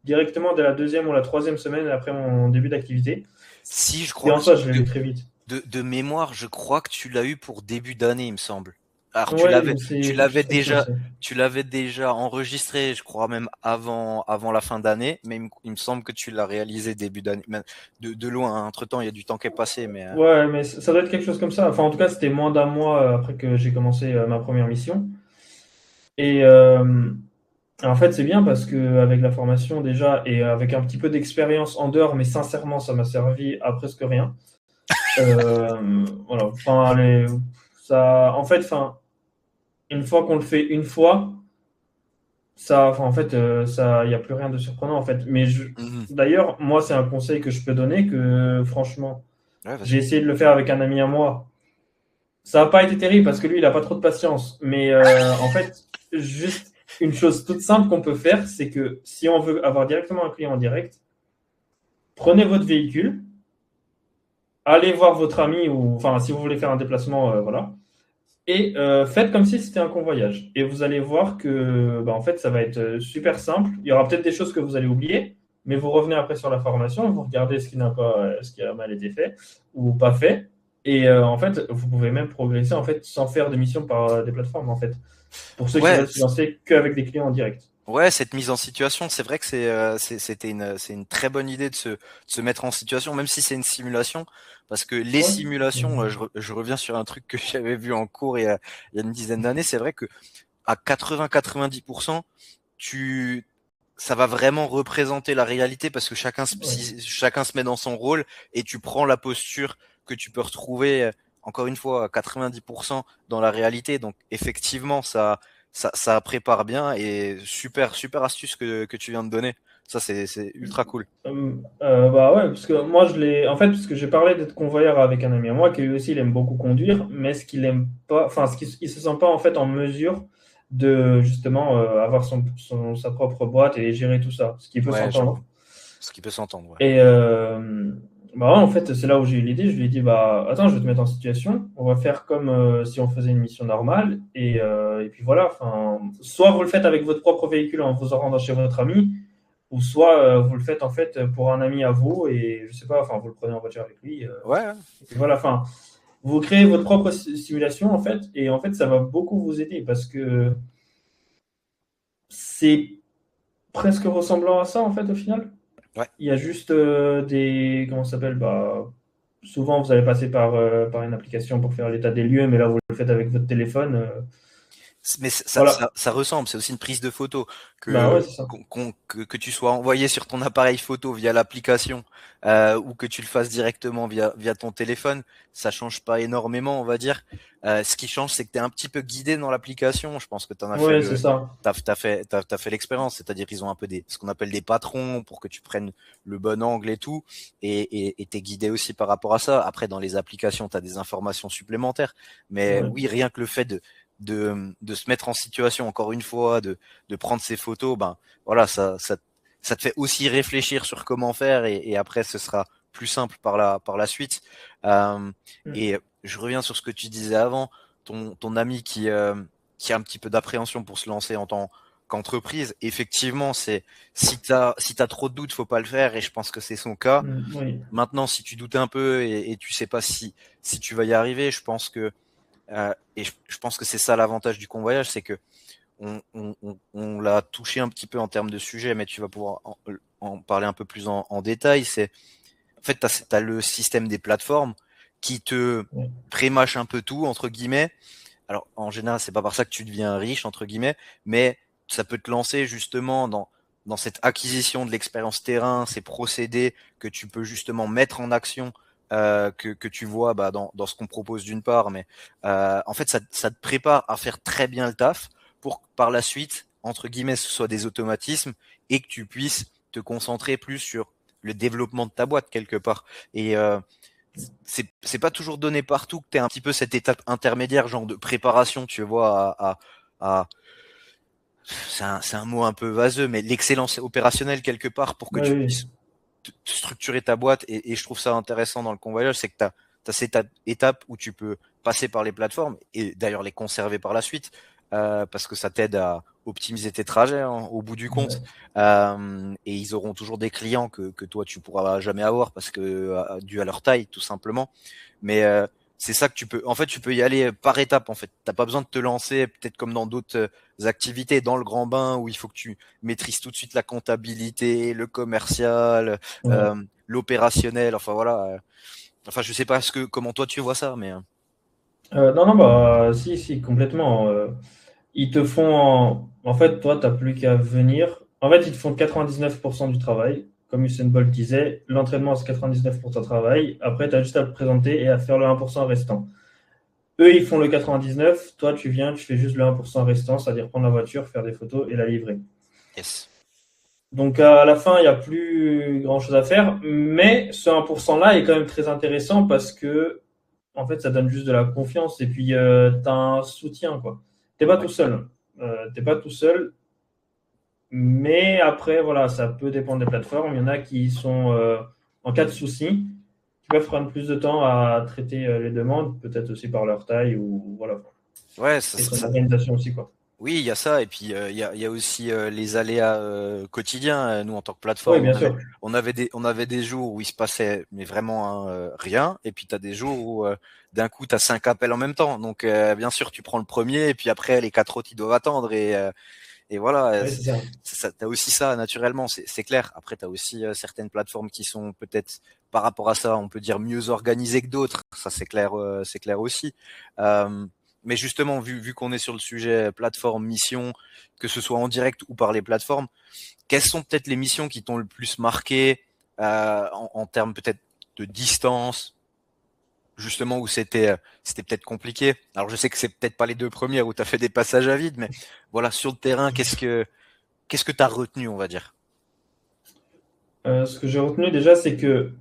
directement dès la deuxième ou la troisième semaine après mon début d'activité. Si, je Et crois en que soi, je l'ai eu très vite. de mémoire, je crois que tu l'as eu pour début d'année, il me semble. Alors Ouais, c'est quelque chose comme ça aussi. tu l'avais déjà enregistré, je crois même avant la fin d'année, mais il me semble que tu l'as réalisé début d'année. Mais de loin, hein. Entre-temps, il y a du temps qui est passé, mais Ouais, mais ça doit être quelque chose comme ça. Enfin, en tout cas, c'était moins d'un mois après que j'ai commencé ma première mission. Et en fait, c'est bien parce que avec la formation déjà et avec un petit peu d'expérience en dehors, mais sincèrement, ça m'a servi à presque rien. Voilà. Enfin, ça, en fait, enfin, une fois qu'on le fait une fois, ça, enfin, en fait, ça, il n'y a plus rien de surprenant en fait. Mhm. D'ailleurs, moi, c'est un conseil que je peux donner que franchement, Ouais, j'ai vas-y. essayé de le faire avec un ami à moi. Ça n'a pas été terrible parce que lui, il a pas trop de patience. Mais en fait, juste une chose toute simple qu'on peut faire, c'est que si on veut avoir directement un client en direct, prenez votre véhicule, allez voir votre ami ou enfin si vous voulez faire un déplacement, voilà, et faites comme si c'était un convoyage. Et vous allez voir que bah, en fait, ça va être super simple. Il y aura peut-être des choses que vous allez oublier, mais vous revenez après sur la formation, vous regardez ce qui n'a pas, ce qui a mal été fait ou pas fait. Et en fait, vous pouvez même progresser en fait sans faire de mission par des plateformes en fait. Pour ceux qui Ouais, veulent se lancer qu'avec des clients en direct. ouais, cette mise en situation, c'est vrai que c'est une très bonne idée de se mettre en situation, même si c'est une simulation, parce que les Ouais. simulations, je reviens sur un truc que j'avais vu en cours il y a une dizaine d'années, c'est vrai que à 80-90%, tu, ça va vraiment représenter la réalité parce que Ouais. chacun se met dans son rôle et tu prends la posture que tu peux retrouver, encore une fois, à 90% dans la réalité. Donc, effectivement, ça prépare bien et super astuce que tu viens de donner. Ça, c'est ultra cool. Bah ouais, parce que moi je l'ai. En fait, parce que j'ai parlé d'être convoyeur avec un ami à moi qui lui aussi il aime beaucoup conduire, mais ce qu'il aime pas, enfin, ce qu'il il se sent pas en fait en mesure de justement avoir sa propre boîte et gérer tout ça, ce qui peut Ouais, s'entendre. j'avoue. Ce qui peut s'entendre, ouais. Et bah ouais, en fait, c'est là où j'ai eu l'idée. Je lui ai dit, bah attends, je vais te mettre en situation. On va faire comme si on faisait une mission normale. Et puis voilà. Enfin, soit vous le faites avec votre propre véhicule en vous rendant chez votre ami, ou soit vous le faites en fait pour un ami à vous et je sais pas. Enfin, vous le prenez en voiture avec lui. Ouais, ouais. Et puis voilà. Enfin, vous créez votre propre simulation en fait, et en fait, ça va beaucoup vous aider parce que c'est presque ressemblant à ça en fait au final. Ouais. Il y a juste des. Comment ça s'appelle? Bah, souvent, vous allez passer par une application pour faire l'état des lieux, mais là, vous le faites avec votre téléphone. Mais ça, Voilà. ça ressemble, c'est aussi une prise de photo Bah ouais, que, c'est ça. que tu sois envoyé sur ton appareil photo via l'application ou que tu le fasses directement via ton téléphone, ça change pas énormément, on va dire. Ce qui change, c'est que tu es un petit peu guidé dans l'application. Je pense que tu en as fait Ouais, c'est ça. t'as fait l'expérience, c'est-à-dire ils ont un peu ce qu'on appelle des patrons pour que tu prennes le bon angle et tout, et t'es guidé aussi par rapport à ça. Après, dans les applications, tu as des informations supplémentaires, mais Ouais. oui, rien que le fait de se mettre en situation encore une fois, de prendre ces photos, ben voilà, ça te fait aussi réfléchir sur comment faire et après ce sera plus simple par la suite. Euh, Mm. et je reviens sur ce que tu disais avant, ton ami qui a un petit peu d'appréhension pour se lancer en tant qu'entreprise, effectivement, c'est si t'as trop de doutes, faut pas le faire et je pense que c'est son cas. Mm. Oui. Maintenant, si tu doutes un peu et tu sais pas si tu vas y arriver, je pense que et je pense que c'est ça l'avantage du convoyage, c'est que on l'a touché un petit peu en termes de sujet, mais tu vas pouvoir en parler un peu plus en détail. C'est en fait, t'as le système des plateformes qui te Ouais. prémâche un peu tout entre guillemets. Alors en général, c'est pas par ça que tu deviens riche entre guillemets, mais ça peut te lancer justement dans cette acquisition de l'expérience terrain, ces procédés que tu peux justement mettre en action, que tu vois bah, dans ce qu'on propose d'une part, mais en fait ça te prépare à faire très bien le taf pour que par la suite, entre guillemets, ce soit des automatismes et que tu puisses te concentrer plus sur le développement de ta boîte quelque part. Et c'est pas toujours donné partout que tu un petit peu cette étape intermédiaire, genre de préparation, tu vois, c'est un mot un peu vaseux, mais l'excellence opérationnelle quelque part pour que Ouais, tu oui. puisses structurer ta boîte. Et je trouve ça intéressant dans le convoyage, c'est que tu as cette étape où tu peux passer par les plateformes et d'ailleurs les conserver par la suite parce que ça t'aide à optimiser tes trajets hein, au bout du compte. Ouais. Et ils auront toujours des clients que toi tu pourras jamais avoir parce que dû à leur taille tout simplement. Mais c'est ça que tu peux. En fait, tu peux y aller par étapes. En fait, t'as pas besoin de te lancer peut-être comme dans d'autres activités dans le grand bain où il faut que tu maîtrises tout de suite la comptabilité, le commercial, Ouais. l'opérationnel. Enfin voilà. Enfin, je sais pas comment toi tu vois ça, mais Non, non, bah, si, si, complètement. Ils te font. En fait, toi, tu n'as plus qu'à venir. En fait, ils te font 99% du travail. Comme Usain Bolt disait, l'entraînement, c'est 99% de travail. Après, tu as juste à te présenter et à faire le 1% restant. Eux, ils font le 99. Toi, tu viens, tu fais juste le 1% restant, c'est-à-dire prendre la voiture, faire des photos et la livrer. yes. Donc, à la fin, il n'y a plus grand-chose à faire. Mais ce 1%-là est quand même très intéressant parce que, en fait, ça donne juste de la confiance et puis tu as un soutien, quoi. T'es pas Ouais. tout seul. T'es pas tout seul. Mais après, voilà, ça peut dépendre des plateformes. Il y en a qui sont en cas de souci, qui peuvent prendre plus de temps à traiter les demandes, peut-être aussi par leur taille ou voilà. Ouais, Question d'organisation aussi, quoi. oui, il y a ça, et puis il y a aussi les aléas quotidiens. Nous, en tant que Oui, plateforme, bien sûr. on avait des jours où il se passait mais vraiment hein, rien, et puis tu as des jours où d'un coup tu as 5 appels en même temps. Donc bien sûr, tu prends le premier, et puis après les 4 autres ils doivent attendre, et voilà, Oui, c'est ça. t'as aussi ça naturellement, c'est clair. Après, tu as aussi certaines plateformes qui sont peut-être par rapport à ça, on peut dire mieux organisées que d'autres. Ça, c'est clair aussi. Euh, mais justement, vu qu'on est sur le sujet plateforme, mission, que ce soit en direct ou par les plateformes, quelles sont peut-être les missions qui t'ont le plus marqué en termes peut-être de distance, justement où c'était peut-être compliqué. Alors je sais que c'est peut-être pas les deux premières où tu as fait des passages à vide, mais voilà, sur le terrain, qu'est-ce que tu as retenu, on va dire? Ce que j'ai retenu déjà, c'est que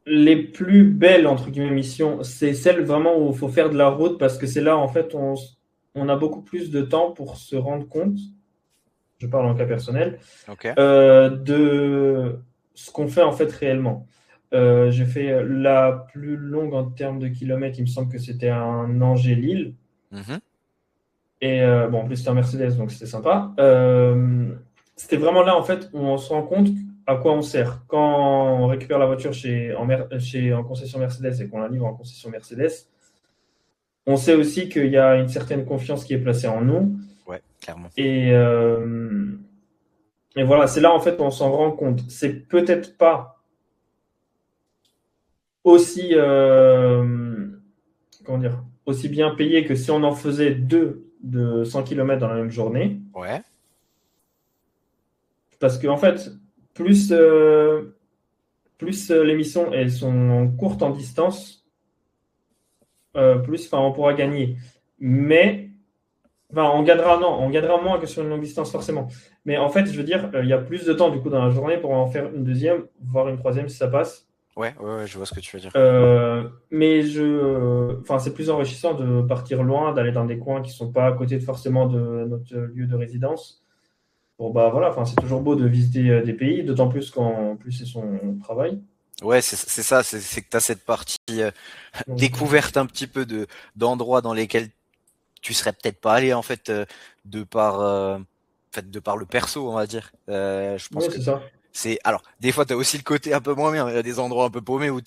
les plus belles, entre guillemets, missions, c'est celles vraiment où il faut faire de la route parce que c'est là, en fait, on a beaucoup plus de temps pour se rendre compte. je parle en cas personnel, Ok. de ce qu'on fait en fait réellement. J'ai fait la plus longue en termes de kilomètres, il me semble que c'était un Angers-Lille. Mhm. Et bon, en plus, c'était un Mercedes, donc c'était sympa. C'était vraiment là, en fait, où on se rend compte à quoi on sert. Quand on récupère la voiture en concession Mercedes et qu'on la livre en concession Mercedes, on sait aussi qu'il y a une certaine confiance qui est placée en nous. Ouais, clairement. Et, euh, et voilà, c'est là, en fait, où on s'en rend compte. C'est peut-être pas aussi, comment dire, aussi bien payé que si on en faisait deux de 100 km dans la même journée. Ouais. Parce qu'en fait, plus, plus les missions elles sont courtes en distance, plus on pourra gagner. Mais on gagnera, non, on gagnera moins que sur une longue distance forcément. Mais en fait, je veux dire, il y a plus de temps du coup dans la journée pour en faire une deuxième, voire une troisième si ça passe. Ouais, ouais, ouais, je vois ce que tu veux dire. Mais c'est plus enrichissant de partir loin, d'aller dans des coins qui sont pas à côté forcément de notre lieu de résidence. Bon, bah voilà, c'est toujours beau de visiter des pays, d'autant plus quand plus c'est son travail. Ouais, c'est ça, c'est que tu as cette partie Donc, découverte un petit peu d'endroits dans lesquels tu serais peut-être pas allé en fait de par en fait de par le perso, on va dire. Je pense ouais, que c'est ça. c'est alors des fois tu as aussi le côté un peu moins bien, il y a des endroits un peu paumés où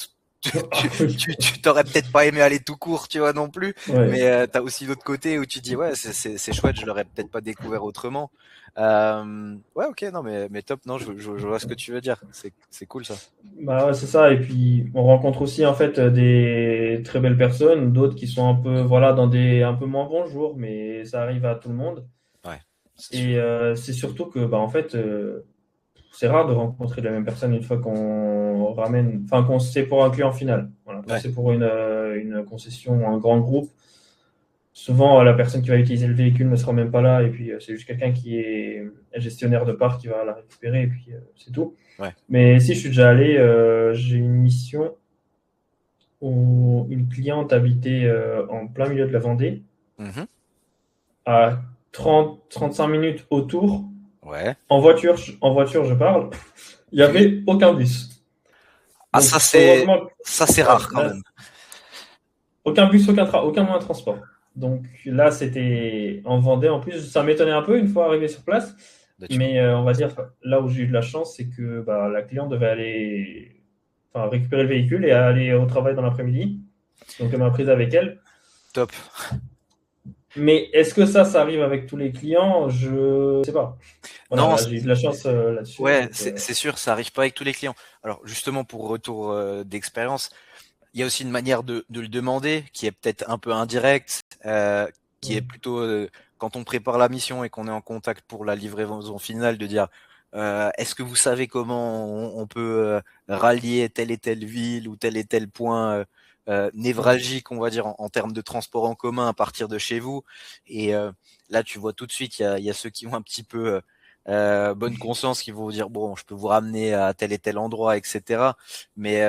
Ah oui, tu t'aurais peut-être pas aimé aller tout court, tu vois non plus, mais ouais. tu as aussi l'autre côté où tu dis ouais, c'est chouette, je l'aurais peut-être pas découvert autrement. Ouais, OK, non mais top, non, je vois ce que tu veux dire. C'est cool ça. Bah ouais, c'est ça. Et puis, on rencontre aussi en fait des très belles personnes, d'autres qui sont un peu, voilà, dans des un peu moins bons jours, mais ça arrive à tout le monde. Ouais, c'est sûr. Et c'est surtout que, bah, en fait, c'est rare de rencontrer la même personne une fois qu'on ramène, qu'on c'est pour un client final. Voilà, quand Ouais. c'est pour une concession ou un grand groupe, souvent la personne qui va utiliser le véhicule ne sera même pas là, et puis c'est juste quelqu'un qui est gestionnaire de parc qui va la récupérer, et puis c'est tout. Ouais. Mais si je suis déjà allé, j'ai une mission où une cliente habitait en plein milieu de la Vendée, Mhm. à 30-35 minutes autour, Ouais. en voiture je parle, il n'y avait aucun bus. Ah, Donc heureusement, ça c'est ouais, rare quand là, même. aucun bus, aucun moyen de transport. Donc là, c'était en Vendée. En plus, ça m'étonnait un peu une fois arrivé sur place. Bah, tu Mais on va dire, là où j'ai eu de la chance, c'est que bah, la cliente devait aller récupérer le véhicule et aller au travail dans l'après-midi. Donc elle m'a prise avec elle. top. Mais est-ce que ça arrive avec tous les clients? Je sais pas. Voilà, Non, là, j'ai eu de la chance là-dessus. ouais, Donc, c'est sûr, ça arrive pas avec tous les clients. Alors justement pour retour d'expérience, il y a aussi une manière de le demander qui est peut-être un peu indirecte, qui est plutôt quand on prépare la mission et qu'on est en contact pour la livraison finale, de dire est-ce que vous savez comment on peut rallier telle et telle ville ou tel et tel point névralgique, on va dire, en termes de transport en commun à partir de chez vous. Et là, tu vois tout de suite, il y a ceux qui ont un petit peu bonne conscience, qui vont vous dire bon, je peux vous ramener à tel et tel endroit, etc. Mais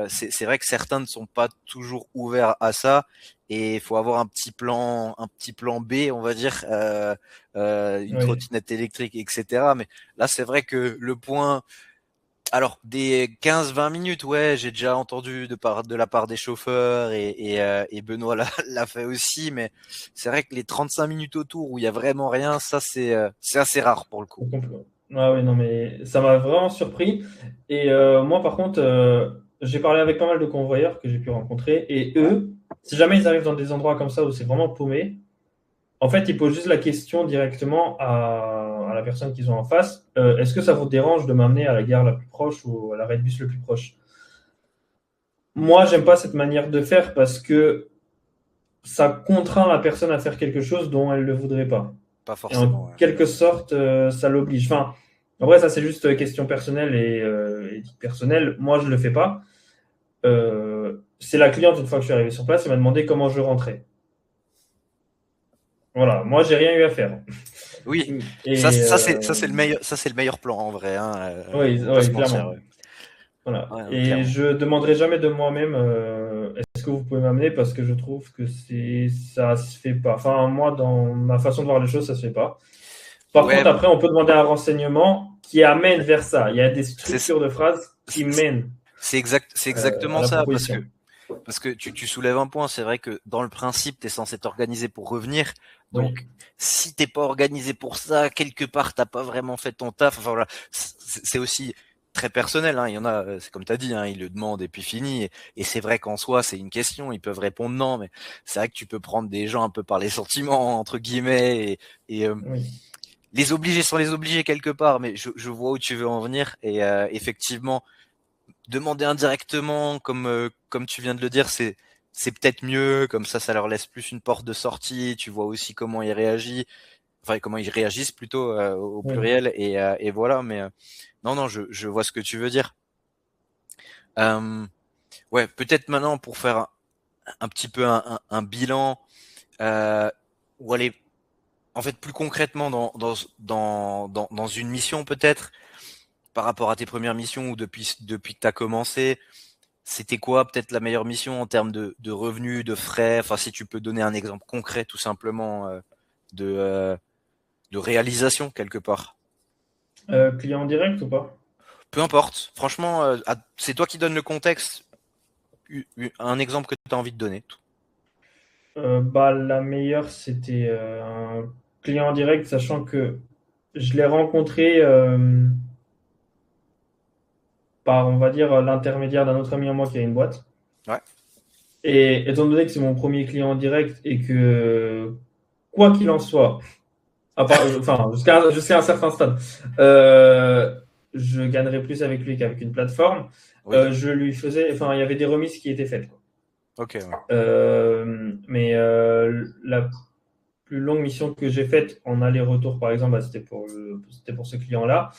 c'est vrai que certains ne sont pas toujours ouverts à ça, et il faut avoir un petit plan B, on va dire, une oui. trottinette électrique, etc. Mais là, c'est vrai que le point, alors des 15-20 minutes, ouais, j'ai déjà entendu de la part des chauffeurs, et Benoît l'a fait aussi, mais c'est vrai que les 35 minutes autour où il y a vraiment rien, ça c'est assez rare pour le coup. Ah oui, non, mais ça m'a vraiment surpris. Et moi, par contre, j'ai parlé avec pas mal de convoyeurs que j'ai pu rencontrer. Et Ouais. eux, si jamais ils arrivent dans des endroits comme ça où c'est vraiment paumé, en fait, ils posent juste la question directement à la personne qu'ils ont en face. Est-ce que ça vous dérange de m'amener à la gare la plus proche ou à l'arrêt de bus le plus proche? Moi, j'aime pas cette manière de faire parce que ça contraint la personne à faire quelque chose dont elle ne voudrait pas. Pas Et en forcément. Ouais. quelque sorte, ça l'oblige. En vrai, ça c'est juste question personnelle et éthique personnelle. Moi, je le fais pas. C'est la cliente, une fois que je suis arrivé sur place, elle m'a demandé comment je rentrais. Voilà, moi, j'ai rien eu à faire. Oui, Et ça c'est le meilleur plan en vrai. Hein, oui, on va pas se oui, mentir. clairement. Ouais, Voilà. ouais, Et clairement. je demanderai jamais de moi-même est-ce que vous pouvez m'amener parce que je trouve que ça se fait pas. Enfin, moi, dans ma façon de voir les choses, ça se fait pas. Par Ouais, contre, après, on peut demander un renseignement qui amène vers ça. Il y a des c'est structures de phrases qui mènent c'est à exactement la ça, parce que proposition. tu soulèves un point. C'est vrai que dans le principe, tu es censé t'organiser pour revenir. Oui, Donc, si t'es pas organisé pour ça, quelque part, t'as pas vraiment fait ton taf. Enfin voilà, c'est aussi très personnel. Hein. Il y en a, c'est comme tu as dit, hein, ils le demandent et puis fini. Et c'est vrai qu'en soi, c'est une question. Ils peuvent répondre non, mais c'est vrai que tu peux prendre des gens un peu par les sentiments entre guillemets et oui. les obliger sans les obliger quelque part. Mais je vois où tu veux en venir. Et effectivement, demander indirectement, comme tu viens de le dire, c'est peut-être mieux. Comme ça leur laisse plus une porte de sortie. Tu vois aussi comment ils réagissent, enfin comment ils réagissent plutôt au Oui. pluriel. Et voilà. Mais non, je vois ce que tu veux dire. Euh, ouais, peut-être maintenant pour faire un petit peu un bilan, euh, ou aller en fait plus concrètement dans une mission peut-être par rapport à tes premières missions ou depuis que tu as commencé. C'était quoi peut-être la meilleure mission en termes de revenus, de frais? Enfin, si tu peux donner un exemple concret tout simplement de, euh, de réalisation quelque part. Client direct ou pas? Peu importe. Franchement, c'est toi qui donnes le contexte. Un exemple que tu as envie de donner. Bah, la meilleure, c'était un client direct, sachant que je l'ai rencontré par, on va dire, l'intermédiaire d'un autre ami à moi qui a une boîte. Ouais. Et étant donné que c'est mon premier client direct et que, quoi qu'il en soit, enfin, jusqu'à un certain stade, je gagnerais plus avec lui qu'avec une plateforme. Oui. Je lui faisais, enfin, il y avait des remises qui étaient faites, quoi. Ok. Ouais. Mais la plus longue mission que j'ai faite en aller-retour, par exemple, bah, c'était pour ce client-là.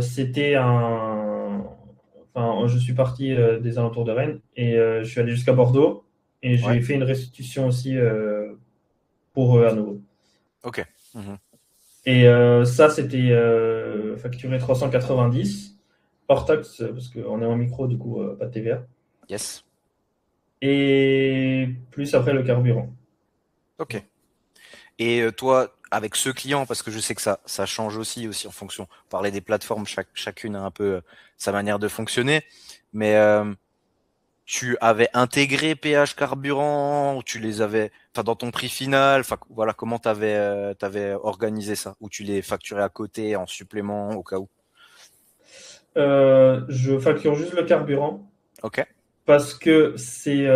C'était un. Enfin, je suis parti des alentours de Rennes et je suis allé jusqu'à Bordeaux et Ouais. j'ai fait une restitution aussi pour eux à nouveau. Ok. Mhm. Et ça, c'était facturé 390 hors taxe parce qu'on est en micro, du coup, pas de TVA. Yes. Et plus après le carburant. Ok. Et toi, avec ce client, parce que je sais que ça change aussi en fonction. On parlait des plateformes, chacune a un peu sa manière de fonctionner. Mais tu avais intégré péage carburant ou tu les avais, enfin dans ton prix final, enfin voilà comment t'avais organisé ça, ou tu les facturais à côté en supplément au cas où. Je facture juste le carburant Ok. parce que c'est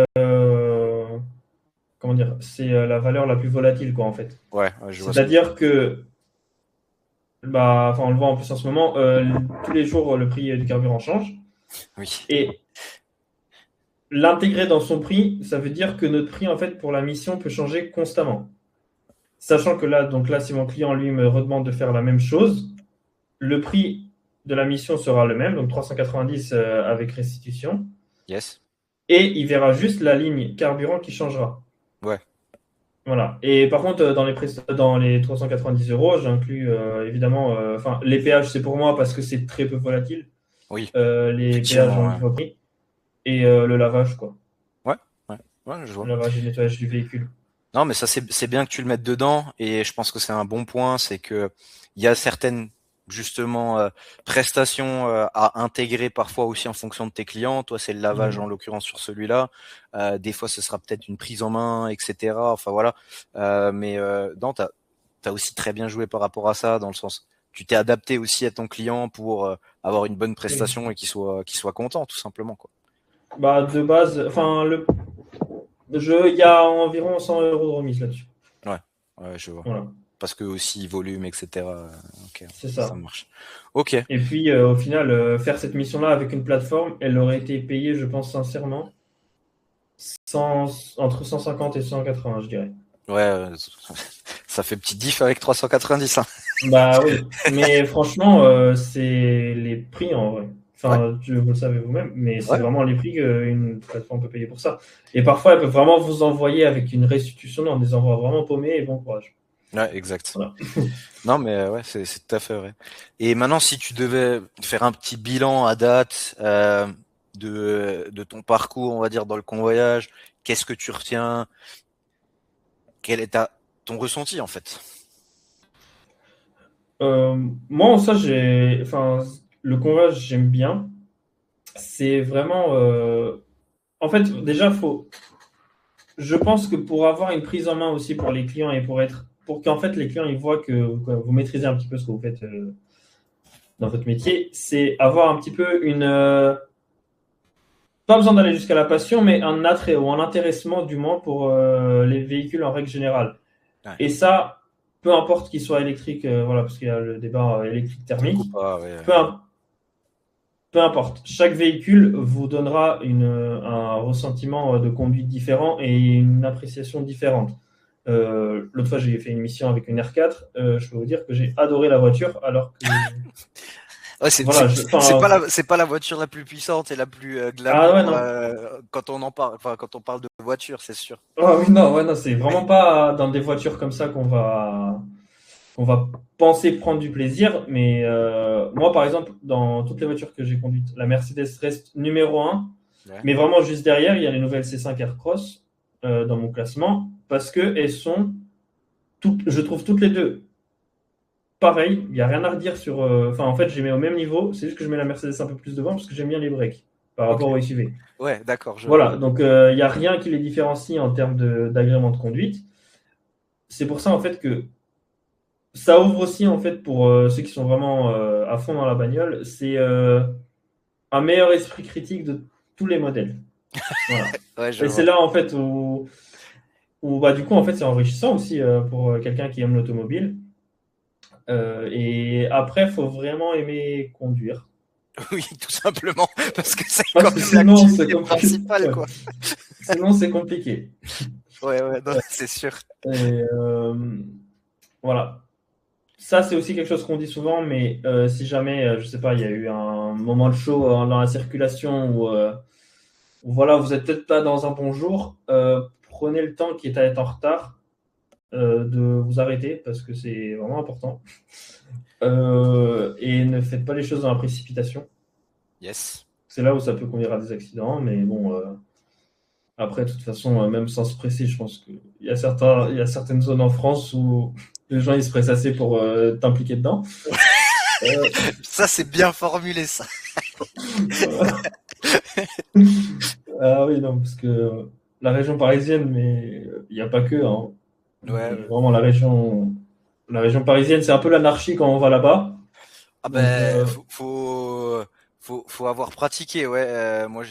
comment dire, c'est la valeur la plus volatile quoi en fait. Ouais, ouais, je vois ce que tu C'est-à-dire veux. que bah, enfin on le voit en plus en ce moment, tous les jours le prix du carburant change Oui. et l'intégrer dans son prix, ça veut dire que notre prix en fait pour la mission peut changer constamment. Sachant que là, donc là, si mon client lui me redemande de faire la même chose, le prix de la mission sera le même, donc 390 avec restitution, Yes. et il verra juste la ligne carburant qui changera. Ouais. Voilà. Et par contre, dans les 390 euros, j'inclus évidemment, enfin, les péages, c'est pour moi parce que c'est très peu volatile. Oui. Les péages ont Effectivement. une Ouais. fois pris. Et le lavage, quoi. Ouais. Ouais. Ouais, je Le vois. lavage et le nettoyage du véhicule. Non, mais ça c'est bien que tu le mettes dedans et je pense que c'est un bon point, c'est que il y a certaines justement prestations à intégrer parfois aussi en fonction de tes clients. Toi, c'est le lavage en Mhm. l'occurrence sur celui-là. Des fois, ce sera peut-être une prise en main, etc. Enfin voilà. Mais non, t'as aussi très bien joué par rapport à ça, dans le sens tu t'es adapté aussi à ton client pour avoir une bonne Oui. prestation et qu'il soit content, tout simplement quoi. Bah, de base, enfin, il y a environ 100 euros de remise là-dessus. Ouais, ouais, je vois. Voilà, Parce que aussi volume, etc. Ok, c'est ça ça. marche. Ok, Et puis, au final, faire cette mission-là avec une plateforme, elle aurait été payée, je pense sincèrement, entre 150 et 180, je dirais. ouais, ça fait petit diff avec 390, hein. Bah oui, mais franchement, c'est les prix en vrai. Ouais, Enfin, vous le savez vous-même, mais c'est ouais, vraiment les prix qu'une plateforme peut payer pour ça. Et parfois, elle peut vraiment vous envoyer avec une restitution dans des envois vraiment paumés et bon courage. ouais, exact. Voilà. Non, mais ouais, c'est tout à fait vrai. Et maintenant, si tu devais faire un petit bilan à date de ton parcours, on va dire, dans le convoyage, qu'est-ce que tu retiens? Quel est ton ressenti, en fait? Moi, ça, enfin, le convoi, j'aime bien. C'est vraiment, en fait, déjà, je pense que pour avoir une prise en main aussi pour les clients et pour qu'en fait les clients ils voient que vous maîtrisez un petit peu ce que vous faites dans votre métier, c'est avoir un petit peu pas besoin d'aller jusqu'à la passion, mais un attrait ou un intéressement du moins pour les véhicules en règle générale. Ouais. Et ça, peu importe qu'ils soient électriques, voilà, parce qu'il y a le débat électrique Truc ou thermique, pas, ouais. peu, peu importe. Chaque véhicule vous donnera un ressentiment de conduite différent et une appréciation différente. L'autre fois, j'ai fait une mission avec une R4. Je peux vous dire que j'ai adoré la voiture, alors que Ouais, voilà, c'est pas la voiture la plus puissante et la plus ah ouais glamour non. quand on en parle, enfin quand on parle de voiture, c'est sûr. Ah oui non, ouais non, c'est vraiment pas dans des voitures comme ça qu'on va penser prendre du plaisir. Mais moi, par exemple, dans toutes les voitures que j'ai conduites, la Mercedes reste numéro un. Ouais. Mais vraiment, juste derrière, il y a les nouvelles C5 Aircross dans mon classement parce que elles sont je trouve toutes les deux pareilles. Il n'y a rien à redire sur. Enfin, en fait, je les mets au même niveau. C'est juste que je mets la Mercedes un peu plus devant parce que j'aime bien les breaks par Ok. rapport au SUV. Ouais, d'accord, je vois. Voilà, donc il n'y a rien qui les différencie en termes d'agrément de conduite. C'est pour ça en fait que ça ouvre aussi en fait pour ceux qui sont vraiment à fond dans la bagnole, c'est un meilleur esprit critique de tous les modèles. Voilà. Ouais, je Et c'est vois. là en fait où bah, du coup en fait c'est enrichissant aussi pour quelqu'un qui aime l'automobile. Et après, il faut vraiment aimer conduire. Oui, tout simplement, parce que c'est Parce quand que même sinon, c'est l'activité compliqué. principale, Ouais. quoi. Sinon, c'est compliqué. Ouais, ouais, non, c'est sûr. Et voilà. Ça, c'est aussi quelque chose qu'on dit souvent, mais si jamais, je sais pas, il y a eu un moment de chaud dans la circulation où voilà, vous êtes peut-être pas dans un bon jour, prenez le temps qui est à être en retard de vous arrêter parce que c'est vraiment important. Et ne faites pas les choses dans la précipitation. Yes. C'est là où ça peut conduire à des accidents, mais bon, après, de toute façon, même sans se presser, je pense qu'il il y a certaines zones en France où les gens ils se pressent assez pour t'impliquer dedans. Euh, Ça, c'est bien formulé, ça. voilà. Ah oui, non, parce que la région parisienne, mais il n'y a pas que, hein. Ouais, Mais ouais. vraiment, la région parisienne, c'est un peu l'anarchie quand on va là-bas. Ah Donc, ben, faut avoir pratiqué, ouais. Moi,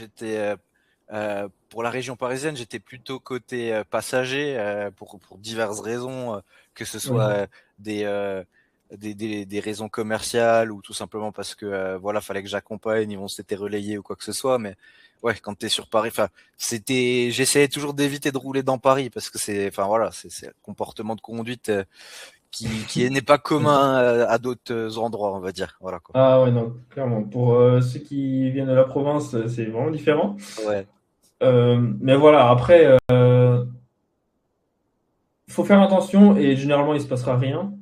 pour la région parisienne, j'étais plutôt côté passager pour diverses raisons, que ce soit oui, des, euh, des raisons commerciales ou tout simplement parce que voilà, fallait que j'accompagne, ils vont s'étaient relayés ou quoi que ce soit. Mais ouais, quand t'es sur Paris, enfin, j'essayais toujours d'éviter de rouler dans Paris parce que enfin voilà, c'est un comportement de conduite qui n'est pas commun à d'autres endroits, on va dire. Voilà quoi. ah ouais, non, clairement. Pour ceux qui viennent de la province, c'est vraiment différent. Ouais. Mais voilà, après, faut faire attention et généralement, il se passera rien.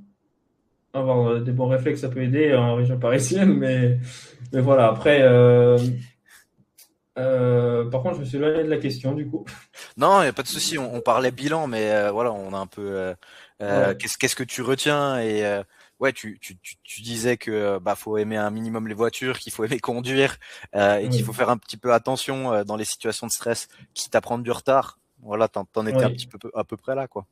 Avoir des bons réflexes, ça peut aider en région parisienne, mais voilà. Après, par contre, je me suis éloigné de la question du coup. Non, il y a pas de souci. On parlait bilan, mais voilà, on a un peu. Ouais, Qu'est-ce que tu retiens et ouais, tu disais que bah faut aimer un minimum les voitures, qu'il faut aimer conduire et qu'il faut oui, faire un petit peu attention dans les situations de stress, quitte à prendre du retard. Voilà, t'en étais un petit oui. peu à peu près là, quoi.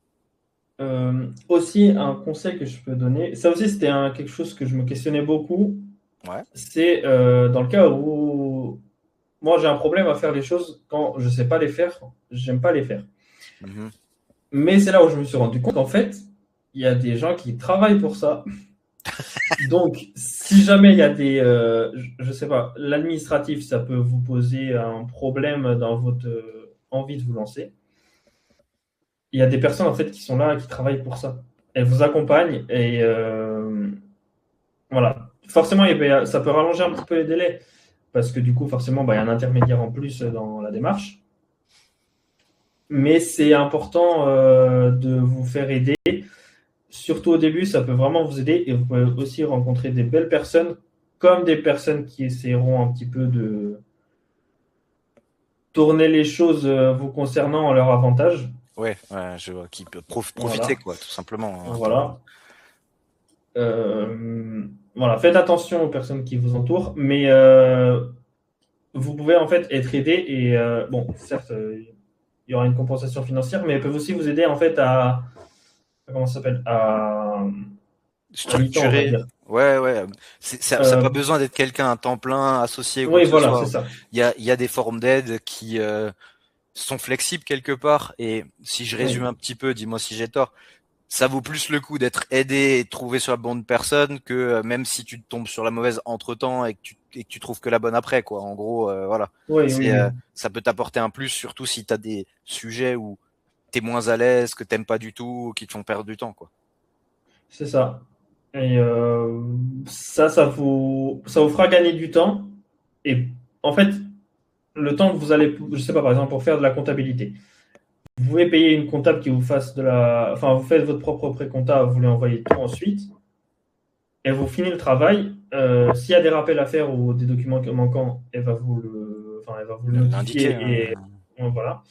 Aussi, un conseil que je peux donner, ça aussi c'était quelque chose que je me questionnais beaucoup, Ouais. c'est dans le cas où moi j'ai un problème à faire les choses quand je sais pas les faire, j'aime pas les faire. Mhm. Mais c'est là où je me suis rendu compte qu'en fait, il y a des gens qui travaillent pour ça. Donc, si jamais il y a je sais pas, l'administratif, ça peut vous poser un problème dans votre envie de vous lancer. Il y a des personnes en fait qui sont là, qui travaillent pour ça. Elles vous accompagnent et voilà. Forcément, ça peut rallonger un petit peu les délais parce que du coup, forcément, bah, il y a un intermédiaire en plus dans la démarche. Mais c'est important de vous faire aider. Surtout au début, ça peut vraiment vous aider et vous pouvez aussi rencontrer des belles personnes comme des personnes qui essaieront un petit peu de tourner les choses vous concernant en leur avantage. Ouais, ouais, je vois qui peut profiter Voilà. quoi, tout simplement, hein, Voilà. Voilà, faites attention aux personnes qui vous entourent, mais vous pouvez en fait être aidé et bon, certes, il y aura une compensation financière, mais elles peuvent aussi vous aider en fait à comment ça s'appelle à mi-temps, on va Structuré. dire. Ouais, ouais. Ça n'a pas Euh, besoin d'être quelqu'un à temps plein, associé ou quoi oui, que ce voilà, soit, c'est hein. ça. Il y a des formes d'aide qui sont flexibles quelque part. Et si je résume Oui, un petit peu, dis-moi si j'ai tort, ça vaut plus le coup d'être aidé et de trouver sur la bonne personne que même si tu tombes sur la mauvaise entre-temps et que tu trouves que la bonne après, quoi. En gros, voilà. oui, oui, oui, Ça peut t'apporter un plus, surtout si tu as des sujets où t'es moins à l'aise, que t'aimes pas du tout, ou qui te font perdre du temps, quoi. c'est ça. Et ça vous fera gagner du temps. Et en fait, le temps que vous allez, je sais pas, par exemple, pour faire de la comptabilité, vous pouvez payer une comptable qui vous fasse enfin, vous faites votre propre pré-compta, vous lui envoyez tout ensuite, et vous finissez le travail. S'il y a des rappels à faire ou des documents manquants, elle va vous le L'indiquer, notifier et hein. voilà.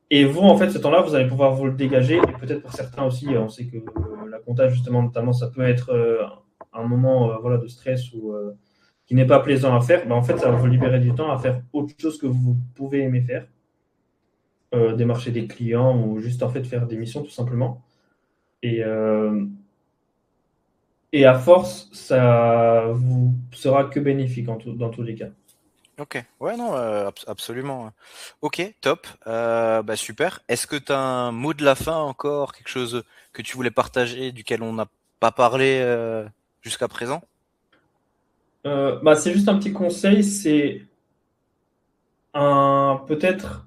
Et vous, en fait, ce temps-là, vous allez pouvoir vous le dégager. Et peut-être pour certains aussi, on sait que la compta, justement, notamment, ça peut être un moment voilà, de stress ou qui n'est pas plaisant à faire. Ben, en fait, ça va vous libérer du temps à faire autre chose que vous pouvez aimer faire. Démarcher des clients ou juste en fait faire des missions tout simplement. Et, euh, et à force, ça vous sera que bénéfique dans tous les cas. Ok, ouais, non, absolument. Ok, top. Bah, super. Est-ce que tu as un mot de la fin encore, quelque chose que tu voulais partager, duquel on n'a pas parlé jusqu'à présent? Bah, c'est juste un petit conseil, c'est un peut-être,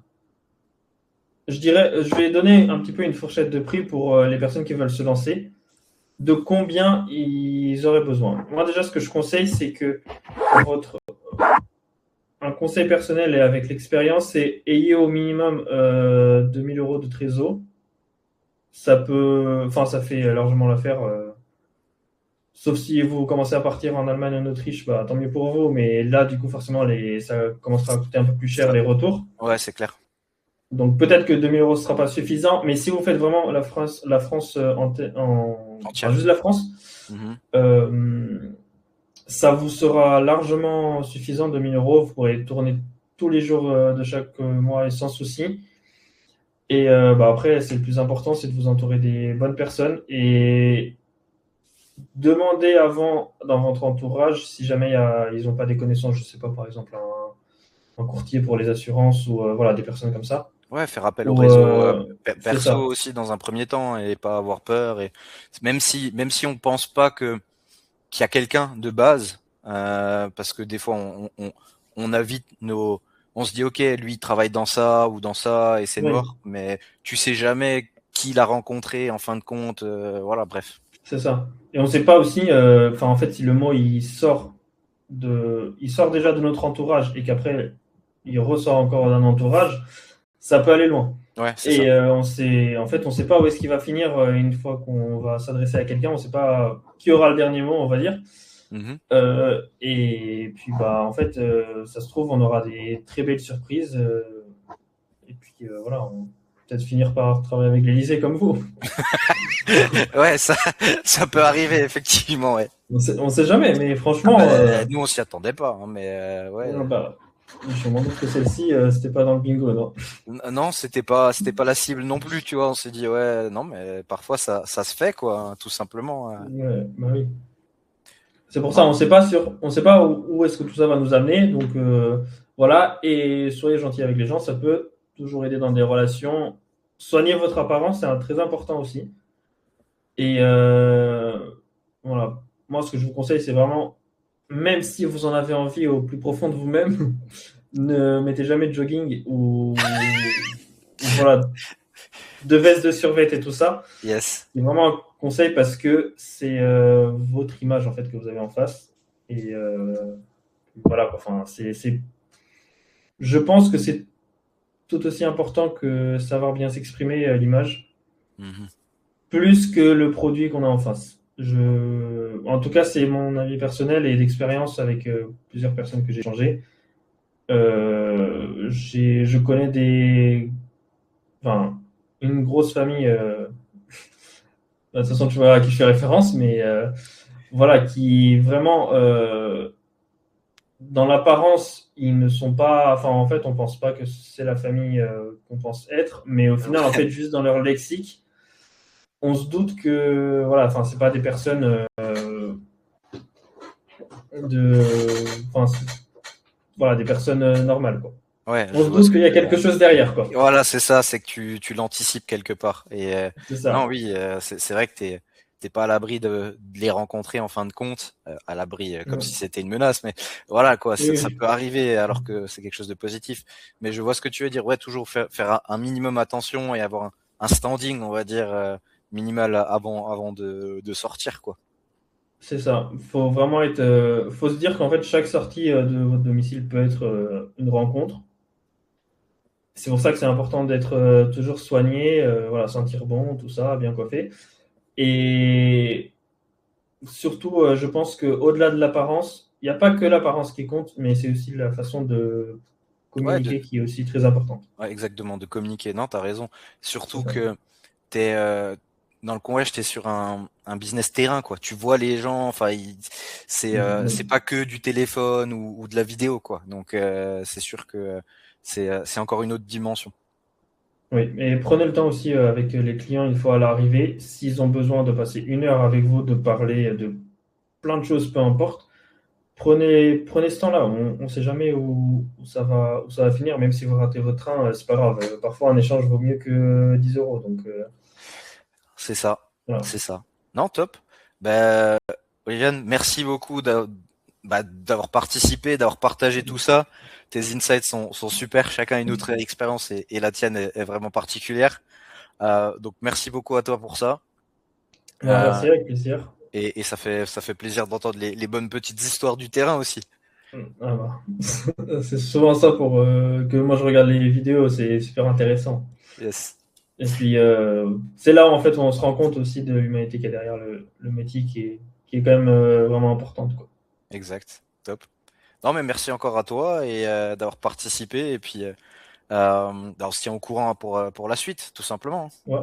je dirais, je vais donner un petit peu une fourchette de prix pour les personnes qui veulent se lancer, de combien ils auraient besoin. Moi déjà, ce que je conseille, c'est que votre un conseil personnel et avec l'expérience, c'est ayez au minimum 2000 euros de trésor. Enfin, ça fait largement l'affaire. Sauf si vous commencez à partir en Allemagne, en Autriche, bah, tant mieux pour vous. Mais là, du coup, forcément, ça commencera à coûter un peu plus cher Ça- les retours. Ouais, c'est clair. Donc peut-être que 2000 euros ne sera pas suffisant. Mais si vous faites vraiment la France enfin, Entière. juste la France, Mhm. euh, ça vous sera largement suffisant, 2000 euros. Vous pourrez tourner tous les jours de chaque mois et sans souci. Et bah, après, c'est le plus important, c'est de vous entourer des bonnes personnes et demandez avant dans votre entourage si jamais ils n'ont pas des connaissances, je sais pas, par exemple un courtier pour les assurances ou voilà des personnes comme ça. Ouais, faire appel au Ou réseau c'est perso ça, aussi dans un premier temps et pas avoir peur. Et même si on pense pas qu'il y a quelqu'un de base, parce que des fois on a vite on se dit ok, lui il travaille dans ça ou dans ça et c'est oui, mort, mais tu sais jamais qui l'a rencontré en fin de compte, voilà, bref. c'est ça. Et on ne sait pas aussi, enfin en fait, si le mot il sort déjà de notre entourage et qu'après il ressort encore d'un entourage, ça peut aller loin. Ouais, c'est ça. Et en fait, on sait pas où est-ce qu'il va finir une fois qu'on va s'adresser à quelqu'un. On sait pas qui aura le dernier mot, on va dire. Mhm. Et puis, bah, en fait, ça se trouve, on aura des très belles surprises. Et puis, voilà, on va peut-être finir par travailler avec l'Élysée comme vous. Ouais, ça peut arriver effectivement, ouais. On sait jamais, mais Ah franchement, ben nous on s'y attendait pas, hein, mais ouais. bah, je me demande que celle-ci, c'était pas dans le bingo, non? Non, c'était pas la cible non plus, tu vois. On s'est dit ouais, non, mais parfois ça se fait quoi, hein, tout simplement. Ouais, bah oui. C'est pour ça, Non. on sait pas où est-ce que tout ça va nous amener. Donc voilà, et soyez gentil avec les gens, ça peut toujours aider dans des relations. Soignez votre apparence, c'est très important aussi. Et voilà, moi ce que je vous conseille, c'est vraiment, même si vous en avez envie au plus profond de vous-même, ne mettez jamais de jogging ou voilà, de veste de survêt et tout ça. Yes. C'est vraiment un conseil parce que c'est votre image en fait que vous avez en face. Et voilà, quoi. Enfin, je pense que c'est tout aussi important que savoir bien s'exprimer l'image, Mhm. plus que le produit qu'on a en face. En tout cas, c'est mon avis personnel et d'expérience avec plusieurs personnes que j'ai changées. Je connais enfin, une grosse famille. De toute façon, tu vois à qui je fais référence, mais voilà, qui vraiment, dans l'apparence, ils ne sont pas, enfin, en fait, on pense pas que c'est la famille qu'on pense être, mais au final, en fait, juste dans leur lexique, on se doute que, voilà, enfin, c'est pas des personnes de, enfin, voilà, des personnes normales, quoi. Ouais, On je se vois ce doute que qu'il y a tu veux quelque dire. chose derrière, quoi. Voilà, c'est ça, c'est que tu l'anticipes quelque part. Et C'est non, ça. oui, c'est vrai que t'es pas à l'abri de les rencontrer en fin de compte, à l'abri comme si Ouais. c'était une menace, mais voilà quoi, ça Oui, peut arriver alors que c'est quelque chose de positif. Mais je vois ce que tu veux dire. Ouais, toujours faire un minimum attention et avoir un standing, on va dire minimal avant de sortir quoi. c'est ça. Faut vraiment être, faut se dire qu'en fait, chaque sortie de votre domicile peut être une rencontre. C'est pour ça que c'est important d'être toujours soigné, voilà, sentir bon, tout ça, bien coiffé. Et surtout, je pense qu'au-delà de l'apparence, il n'y a pas que l'apparence qui compte, mais c'est aussi la façon de Ouais, communiquer qui est aussi très importante. ouais, exactement, de communiquer. Non, t'as raison. C'est Surtout ça. que t'es dans le convoi, t'es sur un business terrain, quoi. Tu vois les gens, enfin, c'est pas que du téléphone ou de la vidéo, quoi. Donc c'est sûr que c'est encore une autre dimension. Oui, et prenez le temps aussi avec les clients une fois à l'arrivée, s'ils ont besoin de passer une heure avec vous, de parler de plein de choses, peu importe. Prenez ce temps-là. On ne sait jamais où ça va finir, même si vous ratez votre train, c'est pas grave. Parfois, un échange vaut mieux que 10 euros. Donc, C'est ça, voilà. c'est ça. Non, top. Ben, Oliviane, merci beaucoup d'avoir participé, d'avoir partagé tout ça. Tes insights sont super. Chacun a une autre expérience et la tienne est vraiment particulière. Donc merci beaucoup à toi pour ça. Bah, Euh, merci, avec plaisir. et ça fait plaisir d'entendre les bonnes petites histoires du terrain aussi. Ah bah. C'est souvent ça pour que moi je regarde les vidéos, c'est super intéressant. Yes, Et puis, c'est là où en fait on se rend compte aussi de l'humanité qu'il y a derrière le métier qui est quand même vraiment importante, quoi. exact, top. Non mais merci encore à toi et d'avoir participé et puis on se tient au courant pour la suite, tout simplement. Ouais.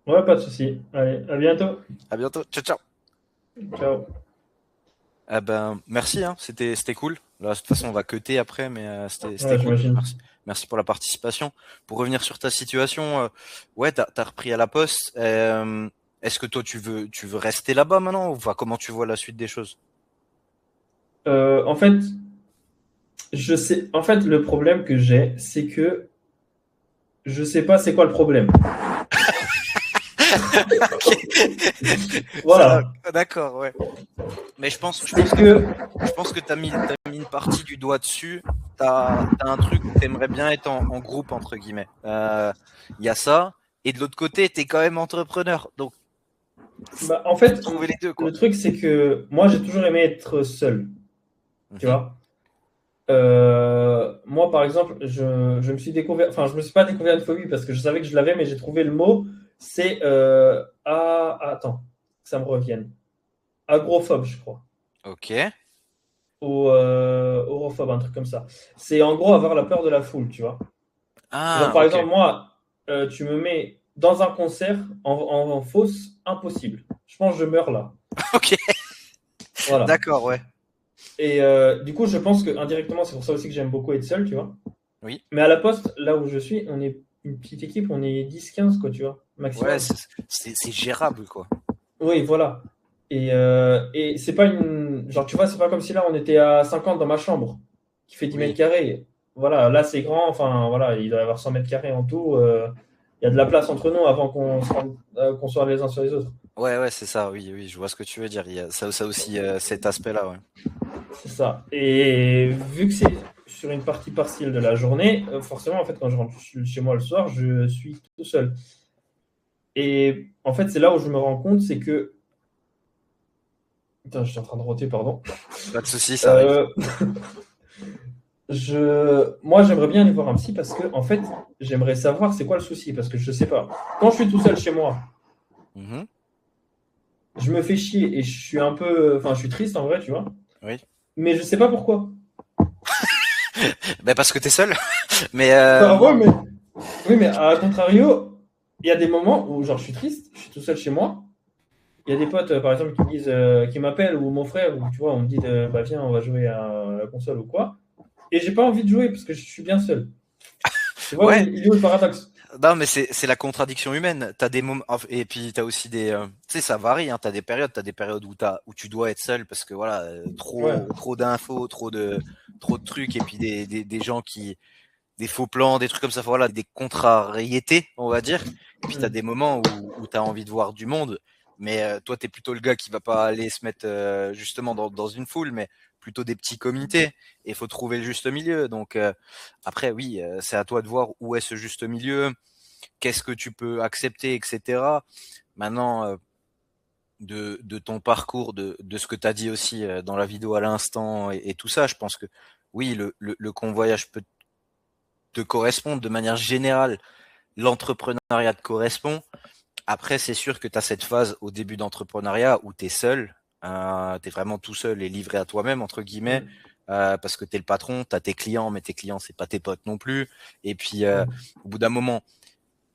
Ouais, pas de souci. Allez, à bientôt. À bientôt, ciao ciao. Ciao. Ah ben merci, hein, c'était cool. Là, de toute façon on va cutter après, mais c'était Ouais, cool. j'imagine. Merci pour la participation. Pour revenir sur ta situation, ouais t'as repris à la poste. Est-ce que toi tu veux rester là-bas maintenant ou enfin, comment tu vois la suite des choses? En fait, je sais. En fait, le problème que j'ai, c'est que je sais pas c'est quoi le problème. Ça, Voilà. d'accord, ouais. Mais C'est que je pense que t'as mis une partie du doigt dessus. T'as un truc où t'aimerais bien être en groupe entre guillemets. Il y a ça. Et de l'autre côté, t'es quand même entrepreneur. Donc, bah, en faut fait, trouver les deux, le quoi. truc, c'est que moi, j'ai toujours aimé être seul, tu Mhm. vois. Moi, par exemple, je me suis découvert, enfin, je me suis pas découvert une phobie parce que je savais que je l'avais, mais j'ai trouvé le mot. C'est attends, que ça me revienne. Agrophobe, je crois, Ok. ou aurophobe, un truc comme ça. C'est en gros avoir la peur de la foule, tu vois. Genre, Ah, par ok. exemple, moi, tu me mets dans un concert en fausse, impossible. Je pense que je meurs là. Ok. Voilà. D'accord, ouais. Et du coup, je pense que indirectement, c'est pour ça aussi que j'aime beaucoup être seul, tu vois. Oui. Mais à la poste, là où je suis, on est une petite équipe, on est 10-15, quoi, tu vois, Ouais, maximum. c'est gérable, quoi. Oui, voilà. Et c'est pas une. Genre, tu vois, c'est pas comme si là, on était à 50 dans ma chambre, qui fait 10 mètres Oui. carrés. Voilà, là, c'est grand, enfin, voilà, il doit y avoir 100 mètres carrés en tout. Il y a de la place entre nous avant qu'on soit les uns sur les autres. Ouais, ouais, c'est ça. Oui, oui, je vois ce que tu veux dire. Il y a ça aussi, cet aspect-là, ouais. C'est ça. Et vu que c'est sur une partie partielle de la journée, forcément, en fait, quand je rentre chez moi le soir, je suis tout seul. Et en fait, c'est là où je me rends compte, c'est que. Putain, je suis en train de roter, pardon. Pas de souci, ça arrive. Euh, moi, j'aimerais bien aller voir un psy parce que, en fait, j'aimerais savoir c'est quoi le souci. Parce que je sais pas. Quand je suis tout seul chez moi, Mhm. je me fais chier et je suis un peu. Enfin, je suis triste en vrai, tu vois. Oui. Mais je sais pas pourquoi. Ben parce que t'es seul. Mais Enfin, ouais, non. mais. Oui, mais à contrario, il y a des moments où, genre, je suis triste, je suis tout seul chez moi. il y a des potes, par exemple, qui me disent, qui m'appellent, ou mon frère, ou tu vois, on me dit, bah viens, on va jouer à la console ou quoi. Et j'ai pas envie de jouer parce que je suis bien seul. Tu vois, Ouais, il est où le paradoxe? non, mais c'est la contradiction humaine. T'as des moments, et puis t'as aussi des, tu sais, ça varie, hein. T'as des périodes où tu dois être seul parce que voilà, Ouais. trop d'infos, trop de trucs, et puis des gens des faux plans, des trucs comme ça, voilà, des contrariétés, on va dire. Et puis t'as des moments où t'as envie de voir du monde, mais toi t'es plutôt le gars qui va pas aller se mettre justement dans une foule, mais plutôt des petits comités. Et il faut trouver le juste milieu. Donc après, oui, c'est à toi de voir où est ce juste milieu, qu'est-ce que tu peux accepter, etc. Maintenant, de ton parcours, de ce que tu as dit aussi dans la vidéo à l'instant et tout ça, je pense que oui, le convoyage peut te correspondre de manière générale. L'entrepreneuriat te correspond. Après, c'est sûr que tu as cette phase au début d'entrepreneuriat où tu es seul, tu es vraiment tout seul et livré à toi-même, entre guillemets, Mm. parce que tu es le patron, tu as tes clients, mais tes clients, c'est pas tes potes non plus. Et puis, Mm. au bout d'un moment,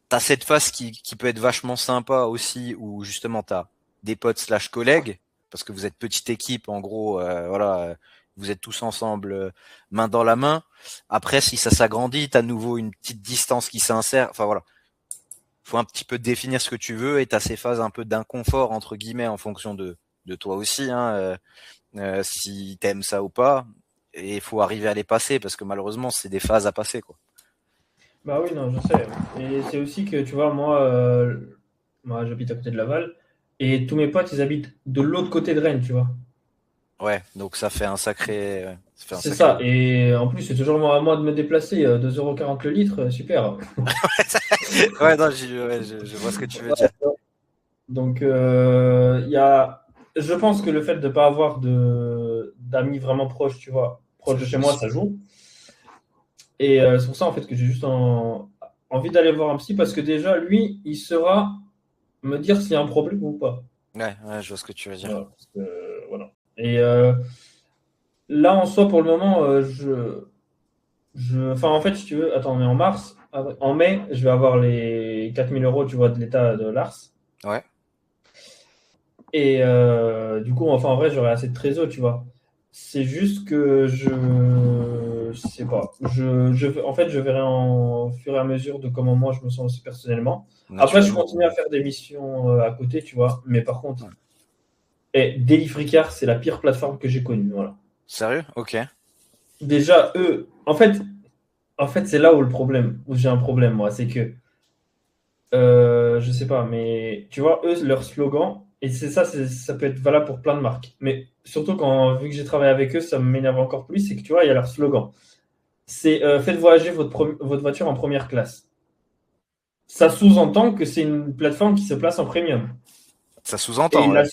t'as cette phase qui peut être vachement sympa aussi, où justement t'as des potes slash collègues, parce que vous êtes petite équipe, en gros, voilà, vous êtes tous ensemble, main dans la main. Après, si ça s'agrandit, t'as à nouveau une petite distance qui s'insère. Enfin voilà, faut un petit peu définir ce que tu veux, et t'as ces phases un peu d'inconfort entre guillemets en fonction de toi aussi, hein, si t'aimes ça ou pas. Et il faut arriver à les passer parce que malheureusement, c'est des phases à passer, quoi. Bah oui, non, je sais. Et c'est aussi que, tu vois, moi j'habite à côté de Laval, et tous mes potes, ils habitent de l'autre côté de Rennes, tu vois. Ouais, donc ça fait un C'est sacré. ça. Et en plus, c'est toujours à moi de me déplacer. 2,40 € le litre, super. Ouais, non, je vois ce que tu veux dire. Donc, je pense que le fait de ne pas avoir d'amis vraiment proches, tu vois, Ça proches de chez joue moi, aussi. ça joue. Et c'est pour ça, en fait, que j'ai juste envie d'aller voir un psy parce que déjà, lui, il saura me dire s'il y a un problème ou pas. Ouais, ouais, je vois ce que tu veux dire. Voilà. Voilà. Et là, en soi, pour le moment, enfin, en fait, si tu veux, attends, on est en mars. En mai, je vais avoir les 4 000 €, tu vois, de l'État de l'ARS. Ouais. Et du coup, enfin, en vrai, j'aurai assez de trésor, tu vois. C'est juste que je sais pas. En fait, je verrai au fur et à mesure de comment moi je me sens aussi personnellement. Après, je Naturellement. continue à faire des missions à côté, tu vois. Mais par contre, Ouais. Deliverycar, c'est la pire plateforme que j'ai connue. Voilà. Sérieux? Ok. Déjà, eux, en fait, c'est là où le problème, où j'ai un problème, moi, c'est que je sais pas, mais tu vois, eux, leur slogan, et c'est ça, ça peut être valable pour plein de marques, mais surtout vu que j'ai travaillé avec eux, ça m'énerve encore plus, c'est que tu vois, il y a leur slogan. C'est faites voyager votre voiture en première classe. Ça sous-entend que c'est une plateforme qui se place en premium. Ça Et sous-entend, ils ouais.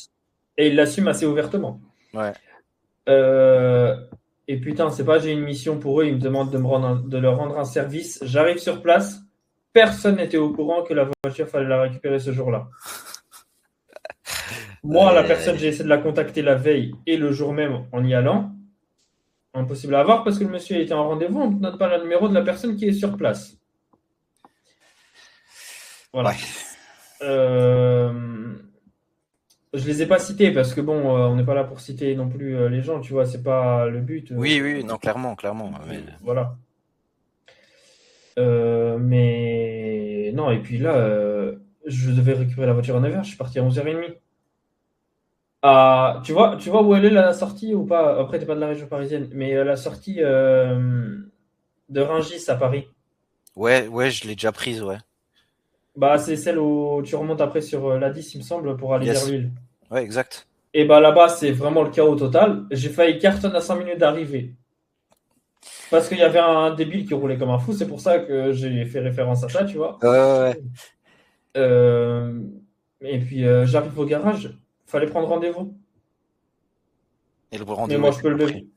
l'assument assez ouvertement. Ouais. Euh, et putain, c'est pas j'ai une mission pour eux, ils me demandent de leur rendre un service. J'arrive sur place, personne n'était au courant que la voiture fallait la récupérer ce jour-là. Moi, Aïe, la aïe, personne, aïe. j'ai essayé de la contacter la veille et le jour même en y allant. Impossible à avoir parce que le monsieur était en rendez-vous. On ne note pas le numéro de la personne qui est sur place. Ouais. Voilà. Je les ai pas cités parce que bon, on n'est pas là pour citer non plus les gens, tu vois, c'est pas le but. Oui, oui, non, clairement, clairement. Mais... Voilà. Mais non, et puis là, je devais récupérer la voiture à 9h, je suis parti à 11h30. Tu vois où elle est la sortie ou pas? Après, t'es pas de la région parisienne, mais la sortie de Rungis à Paris. Ouais, ouais, je l'ai déjà prise, ouais. Bah, c'est celle où tu remontes après sur l'A10, il me semble, pour aller vers Yes. Lille. Ouais, exact. Et bah là-bas, c'est vraiment le chaos total. J'ai failli cartonner à 5 minutes d'arrivée. Parce qu'il y avait un débile qui roulait comme un fou, c'est pour ça que j'ai fait référence à ça, tu vois. Ouais, ouais, ouais. Euh, et puis j'arrive au garage, fallait prendre rendez-vous. Et le Mais rendez-vous moi, je était peux pas le. pris.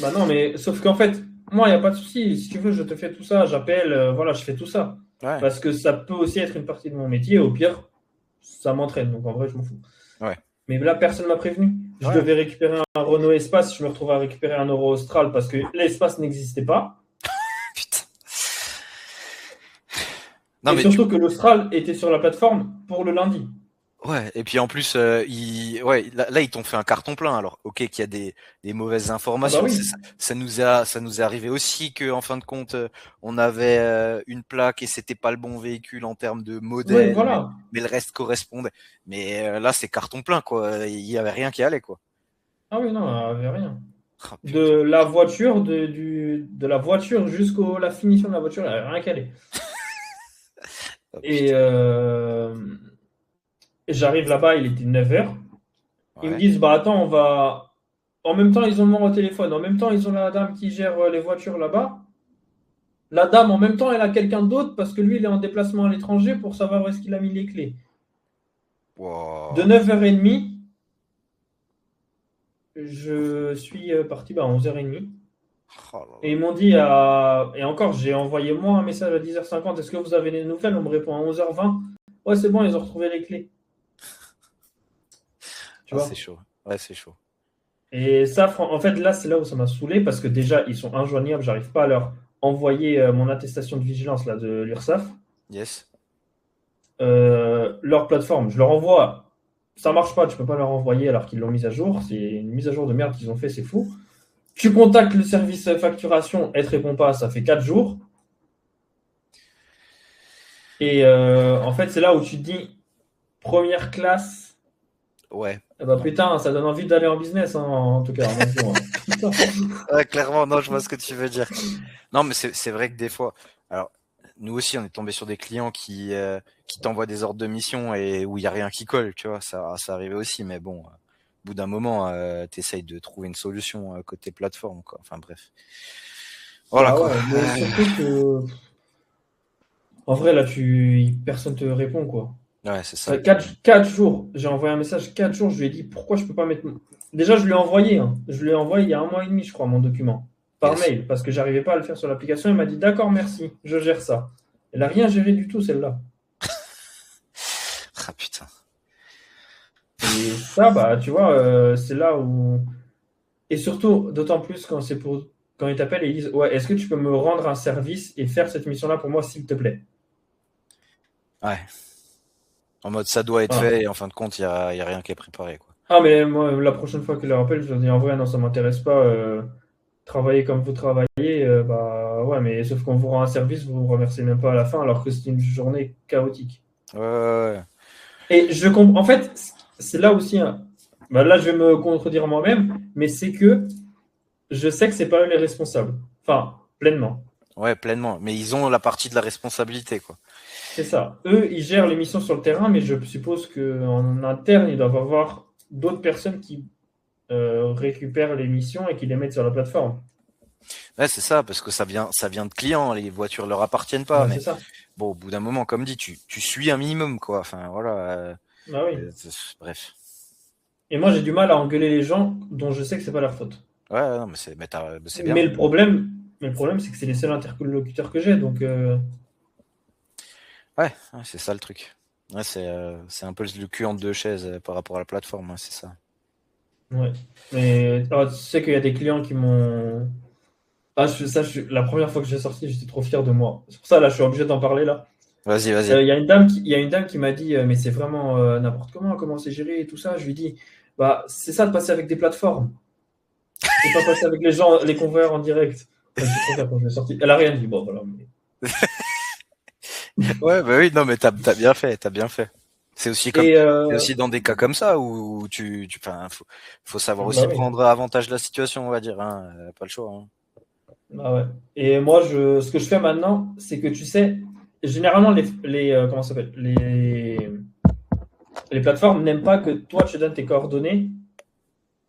Bah non, mais sauf qu'en fait, moi, il n'y a pas de souci. Si tu veux, je te fais tout ça, j'appelle, voilà, je fais tout ça. Ouais, Parce que ça peut aussi être une partie de mon métier. Au pire, ça m'entraîne. Donc en vrai, je m'en fous. ouais. Mais là, personne ne m'a prévenu. Je Ouais. devais récupérer un Renault Espace, je me retrouve à récupérer un Euro Austral parce que l'Espace n'existait pas. Putain. Non, Et mais surtout que l'Austral était sur la plateforme pour le lundi. Ouais, et puis en plus, là, ils t'ont fait un carton plein. Alors, ok, qu'il y a des mauvaises Ah bah informations. oui, Ça nous est arrivé aussi que, en fin de compte, on avait une plaque et c'était pas le bon véhicule en termes de oui, modèle, voilà. mais le reste correspondait. Mais là, c'est carton plein, quoi. Il y avait rien qui allait, quoi. Ah oui, non, il n'y avait rien. Ah De putain. la voiture, de la voiture jusqu'à la finition de la voiture, il n'y avait rien qu'à aller. Ah Et putain. j'arrive là-bas, il était 9 heures. Ils me Ouais. disent, bah attends, on va. En même temps, ils ont le numéro au téléphone. En même temps, ils ont la dame qui gère les voitures là-bas. La dame, en même temps, elle a quelqu'un d'autre parce que lui, il est en déplacement à l'étranger pour savoir où est-ce qu'il a mis les clés. De Wow. 9h30, je suis parti à 11h30. Oh là Et là. ils m'ont dit, et encore, j'ai envoyé moi un message à 10h50. Est-ce que vous avez des nouvelles? On me répond à 11h20. Ouais, c'est bon, ils ont retrouvé les clés. Tu Ah, c'est vois? chaud. Ouais, c'est chaud. Et ça, en fait, là, c'est là où ça m'a saoulé parce que déjà, ils sont injoignables. J'arrive pas à leur envoyer mon attestation de vigilance là, de l'URSSAF. Yes. Leur plateforme, je leur envoie. Ça marche pas, tu peux pas leur envoyer alors qu'ils l'ont mise à jour. C'est une mise à jour de merde qu'ils ont fait, c'est fou. Tu contactes le service facturation, elle te répond pas, ça fait 4 jours. Et en fait, c'est là où tu te dis, première classe, Ouais. eh ben, Non. putain, ça donne envie d'aller en business, hein, en tout cas, en avion, hein. Putain. Ouais, clairement, non, je vois ce que tu veux dire. Non, mais c'est vrai que des fois, alors nous aussi, on est tombé sur des clients qui t'envoient des ordres de mission et où il y a rien qui colle, tu vois, ça arrivait aussi, mais bon, au bout d'un moment, t'essayes de trouver une solution côté plateforme, quoi. Enfin bref, voilà Bah quoi. ouais, mais surtout que, en vrai, là, personne te répond, quoi. Ouais, c'est ça Ça le fait 4, problème. 4 jours, j'ai envoyé un message, 4 jours, je lui ai dit pourquoi je peux pas mettre. Déjà, je lui ai envoyé, hein. Je lui ai envoyé il y a un mois et demi, je crois, mon document, par Yes. mail, parce que j'arrivais pas à le faire sur l'application. Il m'a dit d'accord, merci, je gère ça. Elle a rien géré du tout, celle-là. Ah putain. Et ça, bah, tu vois, c'est là où. Et surtout, d'autant plus quand c'est pour. Quand ils t'appellent et ils disent ouais, est-ce que tu peux me rendre un service et faire cette mission-là pour moi, s'il te plaît? Ouais. En mode ça doit être Voilà. fait et en fin de compte, il y a rien qui est préparé, quoi. Ah, mais moi, la prochaine fois qu'ils le rappellent, je leur dis en vrai, non, ça m'intéresse pas. Travailler comme vous travaillez, bah ouais, mais sauf qu'on vous rend un service, vous ne vous remerciez même pas à la fin, alors que c'est une journée chaotique. Ouais, ouais, ouais. Et je comprends. En fait, c'est là aussi. Bah là, je vais me contredire moi-même, mais c'est que je sais que c'est pas eux les responsables. Enfin, pleinement. Ouais, pleinement. Mais ils ont la partie de la responsabilité, quoi. C'est ça. Eux, ils gèrent les missions sur le terrain, mais je suppose qu'en interne, ils doivent avoir d'autres personnes qui récupèrent les missions et qui les mettent sur la plateforme. Ouais, c'est ça, parce que ça vient de clients, les voitures leur appartiennent pas, Bah, mais c'est ça. bon, au bout d'un moment, comme dit, tu suis un minimum, quoi. Enfin, voilà. Bah oui. Bref. Et moi, j'ai du mal à engueuler les gens dont je sais que c'est pas leur faute. Ouais, non, mais c'est bien. Mais le problème, c'est que c'est les seuls interlocuteurs que j'ai. Donc, Ouais, ouais, c'est ça le truc. Ouais, c'est un peu le cul entre deux chaises par rapport à la plateforme, ouais, c'est ça. ouais. Mais tu sais qu'il y a des clients qui m'ont. Ah, la première fois que j'ai sorti, j'étais trop fier de moi. C'est pour ça, là, je suis obligé d'en parler là. Vas-y, vas-y. Il y a une dame qui m'a dit, mais c'est vraiment n'importe comment c'est géré et tout ça. Je lui dis, bah, c'est ça de passer avec des plateformes et pas passer avec les gens, les convoyeurs en direct. J'étais trop fier quand je l'ai sorti. Elle a rien dit. Bon, voilà. Ouais, bah oui, non, mais t'as bien fait, t'as bien fait. C'est aussi comme, Et c'est aussi dans des cas comme ça où enfin, faut savoir bah aussi oui. prendre avantage de la situation, on va dire, hein, pas le choix, hein. Ah ouais. Et moi, ce que je fais maintenant, c'est que tu sais, généralement, comment ça s'appelle les plateformes n'aiment pas que toi, tu donnes tes coordonnées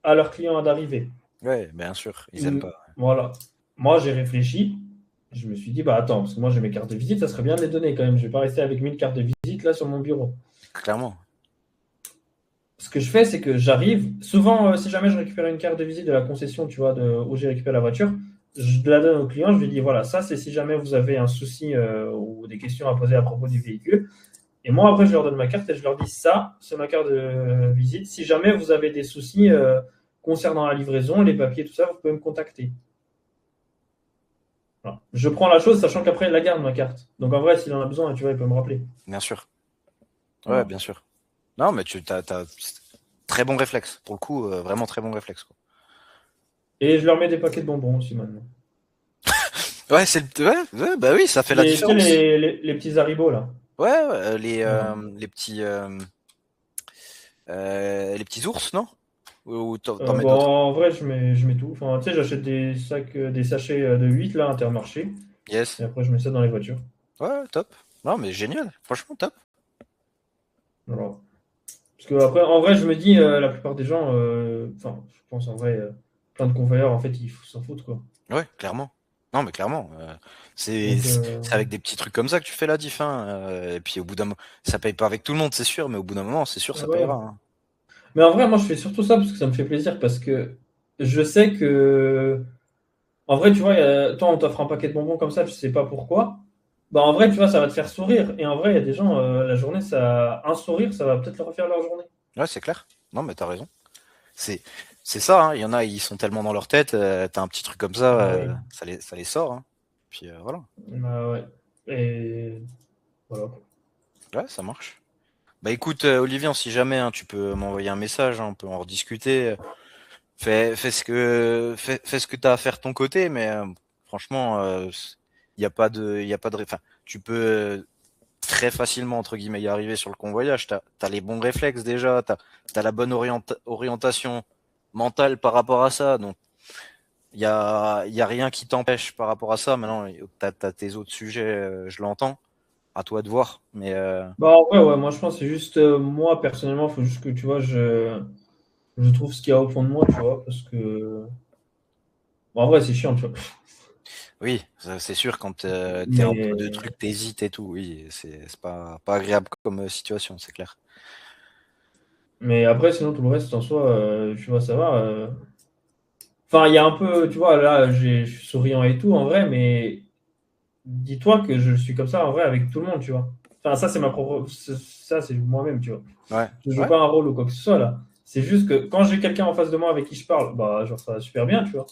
à leurs clients d'arrivée. Ouais, bien sûr, ils aiment pas. Voilà. Moi, j'ai réfléchi. Je me suis dit, bah attends, parce que moi, j'ai mes cartes de visite, ça serait bien de les donner quand même. Je vais pas rester avec 1000 cartes de visite là sur mon bureau. Clairement. Ce que je fais, c'est que j'arrive. Souvent, si jamais je récupère une carte de visite de la concession, tu vois, où j'ai récupéré la voiture, je la donne au client. Je lui dis, voilà, ça, c'est si jamais vous avez un souci ou des questions à poser à propos du véhicule. Et moi, après, je leur donne ma carte et je leur dis, ça, c'est ma carte de visite. Si jamais vous avez des soucis concernant la livraison, les papiers, tout ça, vous pouvez me contacter. Voilà. Je prends la chose, sachant qu'après, il la garde, ma carte. Donc, en vrai, s'il en a besoin, tu vois, il peut me rappeler. Bien sûr. Ouais, Voilà. bien sûr. Non, mais t'as très bon réflexe. Pour le coup, vraiment très bon réflexe, quoi. Et je leur mets des paquets de bonbons aussi maintenant. Ouais, bah oui, ça fait la Tu sais, différence. les petits Haribo, là. Ouais, Voilà. les petits ours, non? Ou t'en mets Bon, d'autres? en vrai, je mets tout. Enfin, tu sais, j'achète des sacs, des sachets de 8 là, Intermarché. Yes. Et après, je mets ça dans les voitures. Ouais, top. Non, mais génial. Franchement, top. Voilà. Parce que après, en vrai, je me dis, la plupart des gens, enfin, je pense en vrai, plein de convoyeurs, en fait, ils s'en foutent, quoi. Ouais, clairement. Non, mais clairement. Donc, C'est avec des petits trucs comme ça que tu fais la diff, hein. Et puis au bout d'un moment, ça paye pas avec tout le monde, c'est sûr, mais au bout d'un moment, c'est sûr, ça ouais. payera, hein. Mais en vrai, moi, je fais surtout ça parce que ça me fait plaisir, parce que je sais que, en vrai, tu vois, toi, on t'offre un paquet de bonbons comme ça, tu sais pas pourquoi. Bah, en vrai, tu vois, ça va te faire sourire. Et en vrai, il y a des gens, la journée, un sourire, ça va peut-être leur faire leur journée. Ouais, c'est clair. Non, mais t'as raison. C'est c'est ça, hein. Il y en a, ils sont tellement dans leur tête, t'as un petit truc comme ça, Bah oui. ça les sort, hein. Puis voilà. Bah ouais. Et voilà. Ouais, ça marche. Bah écoute, Olivier, si jamais hein, tu peux m'envoyer un message, hein, on peut en rediscuter. Fais ce que t'as à faire de ton côté, mais franchement, il y a pas de, enfin, tu peux très facilement entre guillemets y arriver sur le convoyage. T'as les bons réflexes déjà, t'as la bonne orientation mentale par rapport à ça, donc il y a rien qui t'empêche par rapport à ça. Maintenant, t'as tes autres sujets, je l'entends, à toi de voir, mais Bah ouais, ouais, moi je pense que c'est juste moi personnellement, il faut juste que tu vois, je trouve ce qu'il y a au fond de moi, tu vois, parce que bon, en vrai c'est chiant, tu vois. oui, c'est sûr quand t'es entre deux Mais trucs, t'hésites et tout. Oui, c'est pas agréable comme situation, c'est clair. mais après sinon tout le reste en soi, tu vois, ça va. Enfin, il y a un peu, tu vois, là je suis souriant et tout en vrai, mais dis-toi que je suis comme ça en vrai avec tout le monde, tu vois. Enfin, ça c'est ma propre, ça c'est moi-même, tu vois. Ouais, Je joue ouais, pas un rôle ou quoi que ce soit là. C'est juste que quand j'ai quelqu'un en face de moi avec qui je parle, bah genre ça va super bien, tu vois.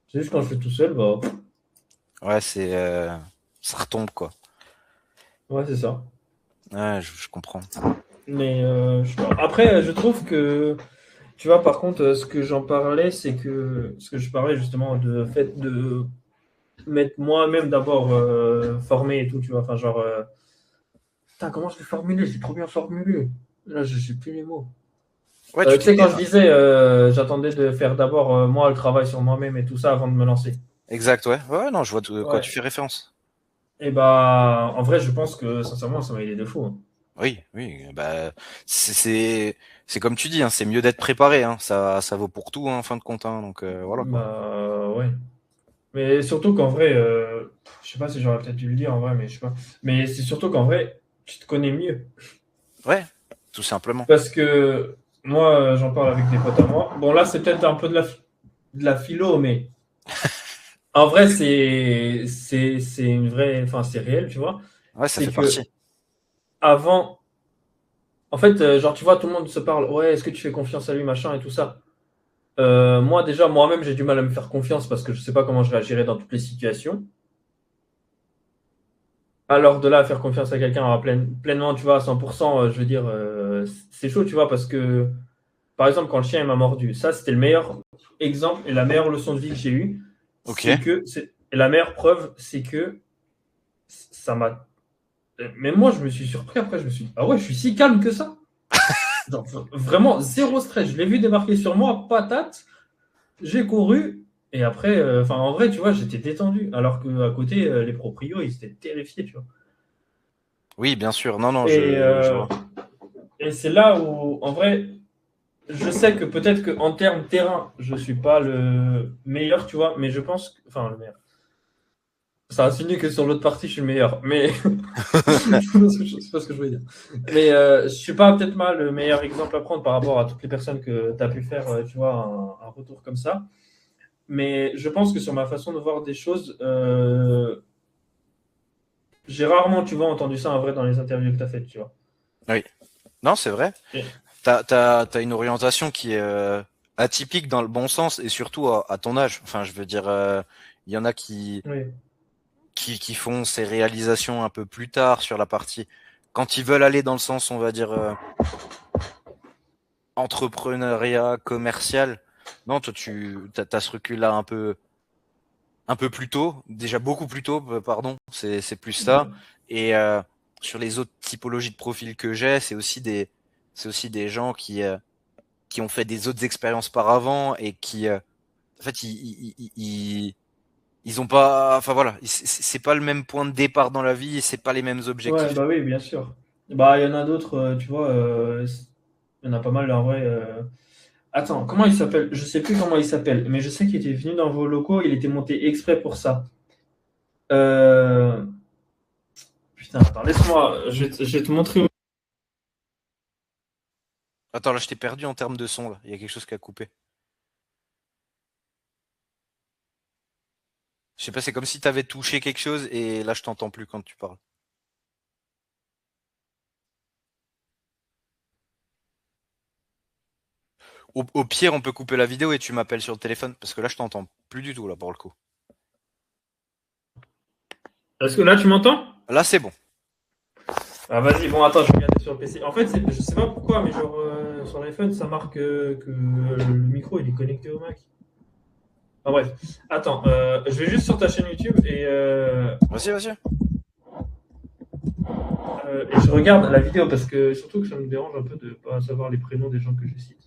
C'est juste quand je fais tout seul, bah ouais, ça retombe quoi. ouais, c'est ça. Ouais, je comprends. Mais je sais pas. Après, je trouve que, tu vois, par contre, ce que j'en parlais, c'est que, ce que je parlais justement de fait de mettre moi-même d'abord formé et tout, tu vois. Enfin, genre, putain, comment je l'ai formulé? J'ai trop bien formulé. Là, je sais plus les mots. Ouais, tu Tu sais, t'étais. quand je disais, j'attendais de faire d'abord moi le travail sur moi-même et tout ça avant de me lancer. Exact, ouais. Ouais, non, je vois de quoi tu Ouais. fais référence. Et bah, en vrai, je pense que sincèrement, ça m'a aidé de fou, hein. Oui, oui, bah c'est c'est c'est comme tu dis, hein, c'est mieux d'être préparé, hein. Ça vaut pour tout, hein, en fin de compte, hein, donc voilà quoi. Bah, ouais. Mais surtout qu'en vrai, je sais pas si j'aurais peut-être dû le dire en vrai, mais je sais pas. Mais c'est surtout qu'en vrai, tu te connais mieux. Ouais, tout simplement. Parce que moi, j'en parle avec des potes à moi. Bon, là, c'est peut-être un peu de la philo, mais en vrai, c'est une vraie, enfin, c'est réel, tu vois. Ouais, ça C'est fait que partie. avant, en fait, genre, tu vois, tout le monde se parle, ouais, est-ce que tu fais confiance à lui, machin, et tout ça. Moi, déjà, moi-même, j'ai du mal à me faire confiance parce que je sais pas comment je réagirais dans toutes les situations. Alors de là à faire confiance à quelqu'un pleinement, tu vois, à 100%, je veux dire, c'est chaud, tu vois, parce que, par exemple, quand le chien il m'a mordu, ça, c'était le meilleur exemple et la meilleure leçon de vie que j'ai eue. Ok. Et la meilleure preuve, c'est que ça m'a. Mais moi, je me suis surpris après, je me suis dit, ah ouais, je suis si calme que ça. Genre, vraiment, zéro stress. Je l'ai vu débarquer sur moi, patate, j'ai couru, et après, enfin, en vrai, tu vois, j'étais détendu. Alors qu'à côté, les proprios, ils étaient terrifiés, tu vois. Oui, bien sûr. Non, non, Et, je vois. et c'est là où, en vrai, je sais que peut-être qu'en termes terrain, je suis pas le meilleur, tu vois, mais je pense que, enfin, le meilleur. Ça insinue que sur l'autre partie, je suis le meilleur, mais c'est pas ce que je voulais dire. Mais je suis pas peut-être mal le meilleur exemple à prendre par rapport à toutes les personnes que tu as pu faire, tu vois, un retour comme ça. Mais je pense que sur ma façon de voir des choses, j'ai rarement, tu vois, entendu ça en vrai dans les interviews que tu as faites, tu vois. Oui. Non, c'est vrai. Et- T'as une orientation qui est atypique dans le bon sens et surtout à ton âge. Enfin, je veux dire, il y en a oui, qui font ces réalisations un peu plus tard sur la partie. quand ils veulent aller dans le sens, on va dire, entrepreneuriat commercial, non, toi, t'as ce recul-là un peu plus tôt, déjà beaucoup plus tôt, pardon, c'est plus ça. Et sur les autres typologies de profils que j'ai, c'est aussi des gens qui ont fait des autres expériences par avant et qui, en fait, ils ont pas, enfin voilà, c'est pas le même point de départ dans la vie et c'est pas les mêmes Ouais, objectifs. bah oui, bien sûr. Bah, il y en a d'autres, tu vois, il y en a pas mal en vrai. Attends, comment il s'appelle? Je sais plus comment il s'appelle, mais je sais qu'il était venu dans vos locaux, il était monté exprès pour ça. Euh... Putain, attends, laisse-moi, je vais te montrer. Attends, là, je t'ai perdu en termes de son, là. Il y a quelque chose qui a coupé. Je sais pas, c'est comme si t'avais touché quelque chose et là, je t'entends plus quand tu parles. Au pire, on peut couper la vidéo et tu m'appelles sur le téléphone parce que là, je t'entends plus du tout, là, pour le coup. Est-ce que là, tu m'entends? Là, c'est bon. Ah, vas-y, bon, attends, je vais regarder sur le PC. En fait, je sais pas pourquoi, mais genre, sur l'iPhone, ça marque que le micro, il est connecté au Mac. Enfin, bref. Attends, je vais juste sur ta chaîne YouTube Vas-y, vas-y. et je regarde la vidéo parce que surtout que ça me dérange un peu de pas savoir les prénoms des gens que je cite.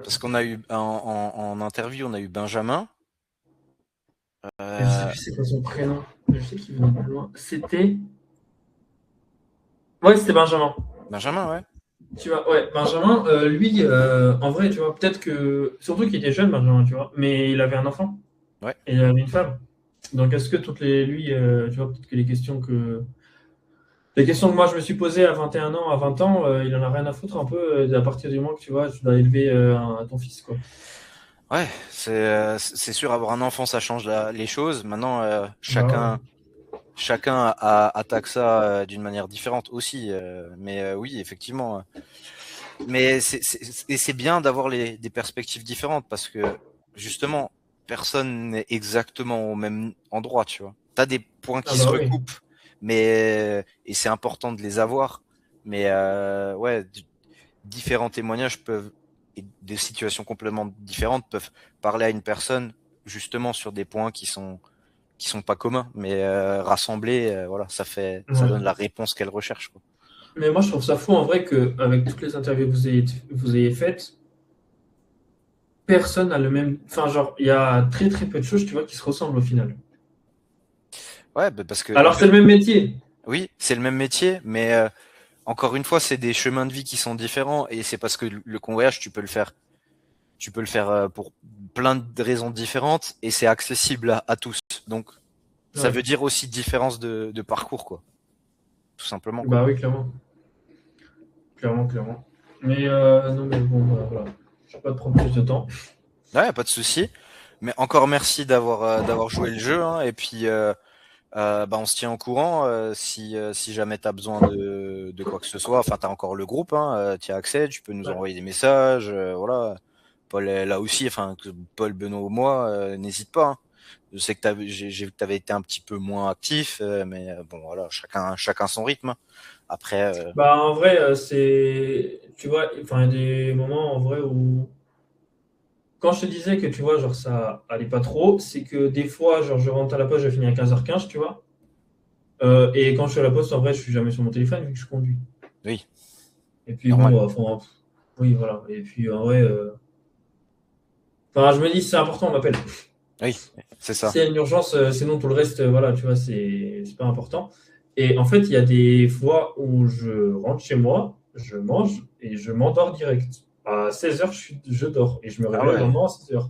Parce qu'on a eu, en interview, on a eu Benjamin. Je sais Euh, plus c'est quoi son prénom. Je sais qu'il venait de loin. C'était. Ouais, c'était Benjamin. Benjamin, ouais. Tu vois, ouais, Benjamin, lui, en vrai, tu vois, peut-être que. Surtout qu'il était jeune, Benjamin, tu vois, mais il avait un enfant Ouais. et il avait une femme. Donc, est-ce que toutes les. Lui, tu vois, peut-être que les questions que. Les questions que moi je me suis posées à 21 ans, à 20 ans, il en a rien à foutre un peu à partir du moment que tu vois, tu dois élever ton fils, quoi. Ouais, c'est sûr, avoir un enfant, ça change les choses. Maintenant, Bah ouais. chacun attaque ça d'une manière différente aussi. Mais oui, effectivement. Mais c'est bien d'avoir des perspectives différentes parce que justement, personne n'est exactement au même endroit, tu vois. T'as des points Ah qui se bah oui. recoupent, mais et c'est important de les avoir. Mais ouais, différents témoignages peuvent et des situations complètement différentes peuvent parler à une personne justement sur des points qui sont pas communs, mais rassemblés, voilà, ça Ouais. donne la réponse qu'elle recherche, quoi. Mais moi je trouve ça fou en vrai qu'avec toutes les interviews que vous ayez faites, personne n'a le même. Enfin, genre, il y a très très peu de choses, tu vois, qui se ressemblent au final. Ouais, bah parce que en Alors c'est fait, le même métier. oui, c'est le même métier, mais encore une fois, c'est des chemins de vie qui sont différents et c'est parce que le convoyage, tu peux le faire pour plein de raisons différentes et c'est accessible à tous. Donc, ça Ouais. veut dire aussi différence de parcours, quoi, tout simplement, quoi. Bah oui, clairement. Clairement, clairement. Mais non, mais bon, bah, voilà. Je vais pas te prendre plus de temps. Ouais, y a pas de souci. Mais encore merci d'avoir joué le jeu, hein, et puis bah on se tient au courant si jamais t'as besoin de quoi que ce soit. Enfin, t'as encore le groupe, hein, t'y as accès, tu peux nous Ouais. envoyer des messages, voilà. Paul est là aussi, enfin Paul, Benoît ou moi, n'hésite pas, hein. Je sais que j'ai vu que t'avais été un petit peu moins actif, mais bon voilà, chacun son rythme. Après, Bah en vrai, c'est. Tu vois, enfin, il y a des moments en vrai où. Quand je te disais que tu vois, genre ça allait pas trop, c'est que des fois, genre je rentre à la poste, je finis à 15h15, tu vois. Et quand je suis à la poste, en vrai, je suis jamais sur mon téléphone vu que je conduis. oui, Et puis bon, normal. enfin, oui, voilà. Et puis en vrai, enfin, je me dis, si c'est important, on m'appelle. Oui, c'est ça. S'il y a une urgence, sinon tout le reste, voilà, tu vois, c'est pas important. Et en fait, il y a des fois où je rentre chez moi, je mange et je m'endors direct. À 16h, je dors et je me Ah réveille ouais, vraiment à 16h.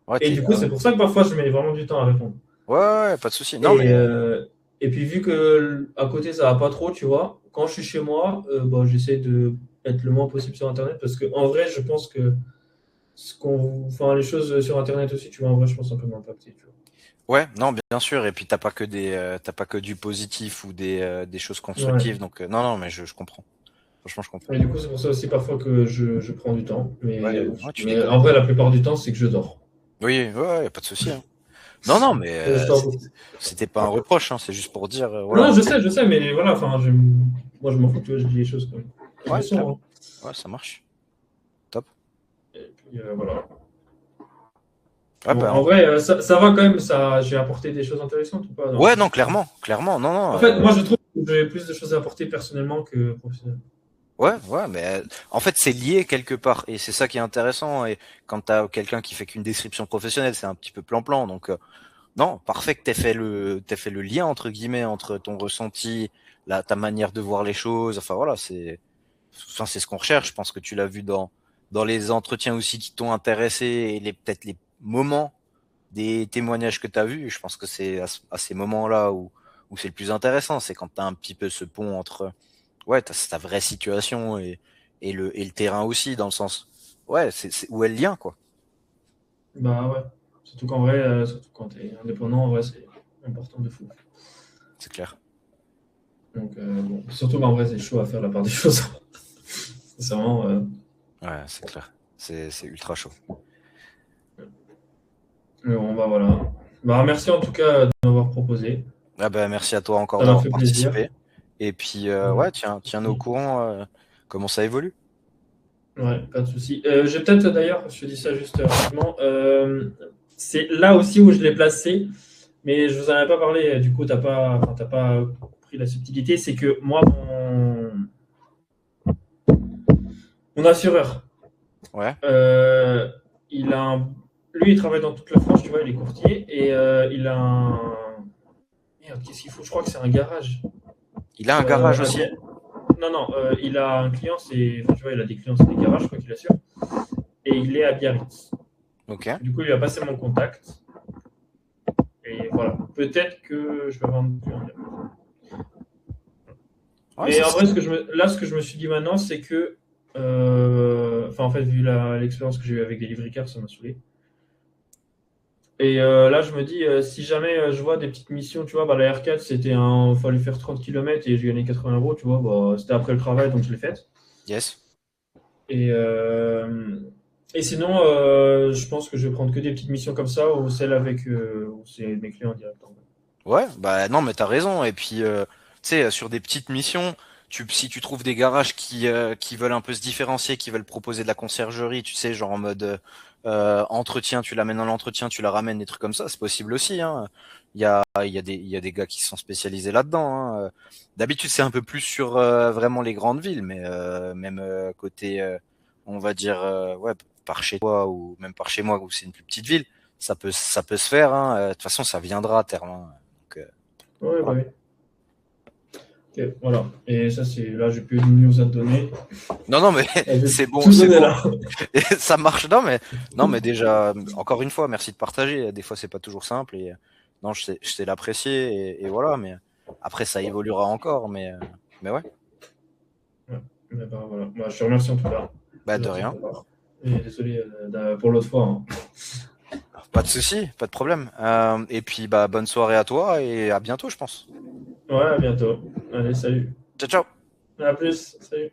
ouais, Et du coup, ah c'est ouais. pour ça que parfois, je mets vraiment du temps à répondre. Ouais, ouais, ouais, pas de souci. Non mais Et, euh, et puis, vu que à côté, ça va pas trop, tu vois, quand je suis chez moi, bon, j'essaie de être le moins possible sur Internet parce que en vrai, je pense que enfin, les choses sur Internet aussi, tu vois, en vrai, je pense que ça peut m'impacter, tu vois. ouais, non, bien sûr. Et puis t'as pas que du positif ou des choses Ouais. constructives. Donc non, non, mais je comprends. Franchement, je comprends. Et du coup, c'est pour ça aussi parfois que je prends du temps. Ouais, ouais, tu Mais déconnes. en vrai, la plupart du temps, c'est que je dors. Oui, ouais, ouais, y a pas de souci, hein. Non, non, mais J'adore. c'était pas un reproche, hein, c'est juste pour dire, voilà. Non, je sais, mais voilà, enfin, moi je m'en fous, tu vois, je dis les choses comme Ouais, elles sont. Hein. clairement. Ouais, ça marche. Top. Et puis voilà. Ouais, Bon, bah, en vrai, ça va quand même, ça, j'ai apporté des choses intéressantes ou pas? ouais, non, clairement, clairement, non, non. En fait, moi je trouve que j'ai plus de choses à apporter personnellement que professionnellement. Ouais, ouais, mais en fait, c'est lié quelque part, et c'est ça qui est intéressant. Et quand t'as quelqu'un qui fait qu'une description professionnelle, c'est un petit peu plan-plan. Donc, non, parfait que t'aies fait le lien entre guillemets entre ton ressenti, ta manière de voir les choses. Enfin voilà, c'est ce qu'on recherche. Je pense que tu l'as vu dans les entretiens aussi qui t'ont intéressé et peut-être les moments des témoignages que t'as vus. Je pense que c'est à ces moments-là où c'est le plus intéressant. C'est quand t'as un petit peu ce pont entre ouais, ta vraie situation et le terrain aussi, dans le sens, ouais, c'est où est le lien, quoi. Bah ouais. Surtout qu'en vrai, surtout quand t'es indépendant, en vrai, c'est important de fou. C'est clair. Donc, bon, surtout qu'en vrai, c'est chaud à faire la part des choses. C'est vraiment. Ouais, c'est clair. C'est ultra chaud. Mais bon, bah voilà. Bah merci en tout cas de m'avoir proposé. Ah ben, merci à toi encore Ça m'a d'avoir fait plaisir. participé. Et puis, Ouais, ouais, tiens-nous au courant comment ça évolue. ouais, pas de souci. J'ai peut-être d'ailleurs, je te dis ça juste rapidement, c'est là aussi où je l'ai placé, mais je vous en avais pas parlé. Du coup, t'as pas pris la subtilité. C'est que moi, mon assureur, Ouais. euh, il a lui, il travaille dans toute la France, tu vois, il est courtier et il a un. Merde, qu'est-ce qu'il faut? Je crois que c'est un garage. Il a un garage À aussi? Biarritz. Non, non, il a un client, enfin, tu vois, il a des clients, c'est des garages, je crois qu'il assure. Et il est à Biarritz. Ok. Du coup, il a passé mon contact. Et voilà, peut-être que je vais avoir un client. Ouais, Mais ça en vrai, serait. ce que je me suis dit maintenant, c'est que, enfin, en fait, vu l'expérience que j'ai eue avec des livricars, ça m'a saoulé. Et là, je me dis, si jamais je vois des petites missions, tu vois, bah, la R4, il fallait faire 30 km et j'ai gagné 80 €, tu vois, bah, c'était après le travail, donc je l'ai faite. Yes. Et, et sinon, je pense que je vais prendre que des petites missions comme ça ou celles avec où c'est mes clients directement. Ouais, bah non, mais t'as raison. Et puis, tu sais, sur des petites missions, si tu trouves des garages qui veulent un peu se différencier, qui veulent proposer de la conciergerie, tu sais, genre en mode entretien, tu l'amènes dans l'entretien, tu la ramènes, des trucs comme ça, c'est possible aussi. Hein. Il y a des gars qui sont spécialisés là-dedans. Hein. D'habitude, c'est un peu plus sur vraiment les grandes villes, mais même côté, on va dire, ouais, par chez toi ou même par chez moi, où c'est une plus petite ville, ça peut se faire. Hein. De toute façon, ça viendra à terme. Hein. Donc, Ouais, bah voilà. oui. Ok, voilà. Et ça, c'est là, j'ai plus de news à te donner. Non, non, mais J'ai c'est bon, tout c'est donné bon. là. Ça marche. Non, mais déjà, encore une fois, merci de partager. Des fois, c'est pas toujours simple et non, je sais l'apprécier et voilà. Mais après, ça évoluera encore. Mais ouais, Ouais. Mais bah, voilà. Bah, je te remercie en tout cas. bah C'est de gentil de rien. ta part. Et désolé pour l'autre fois. Hein. Pas de souci, pas de problème. Et puis, bah, bonne soirée à toi et à bientôt, je pense. Ouais, à bientôt. Allez, salut. Ciao, ciao. À plus. Salut.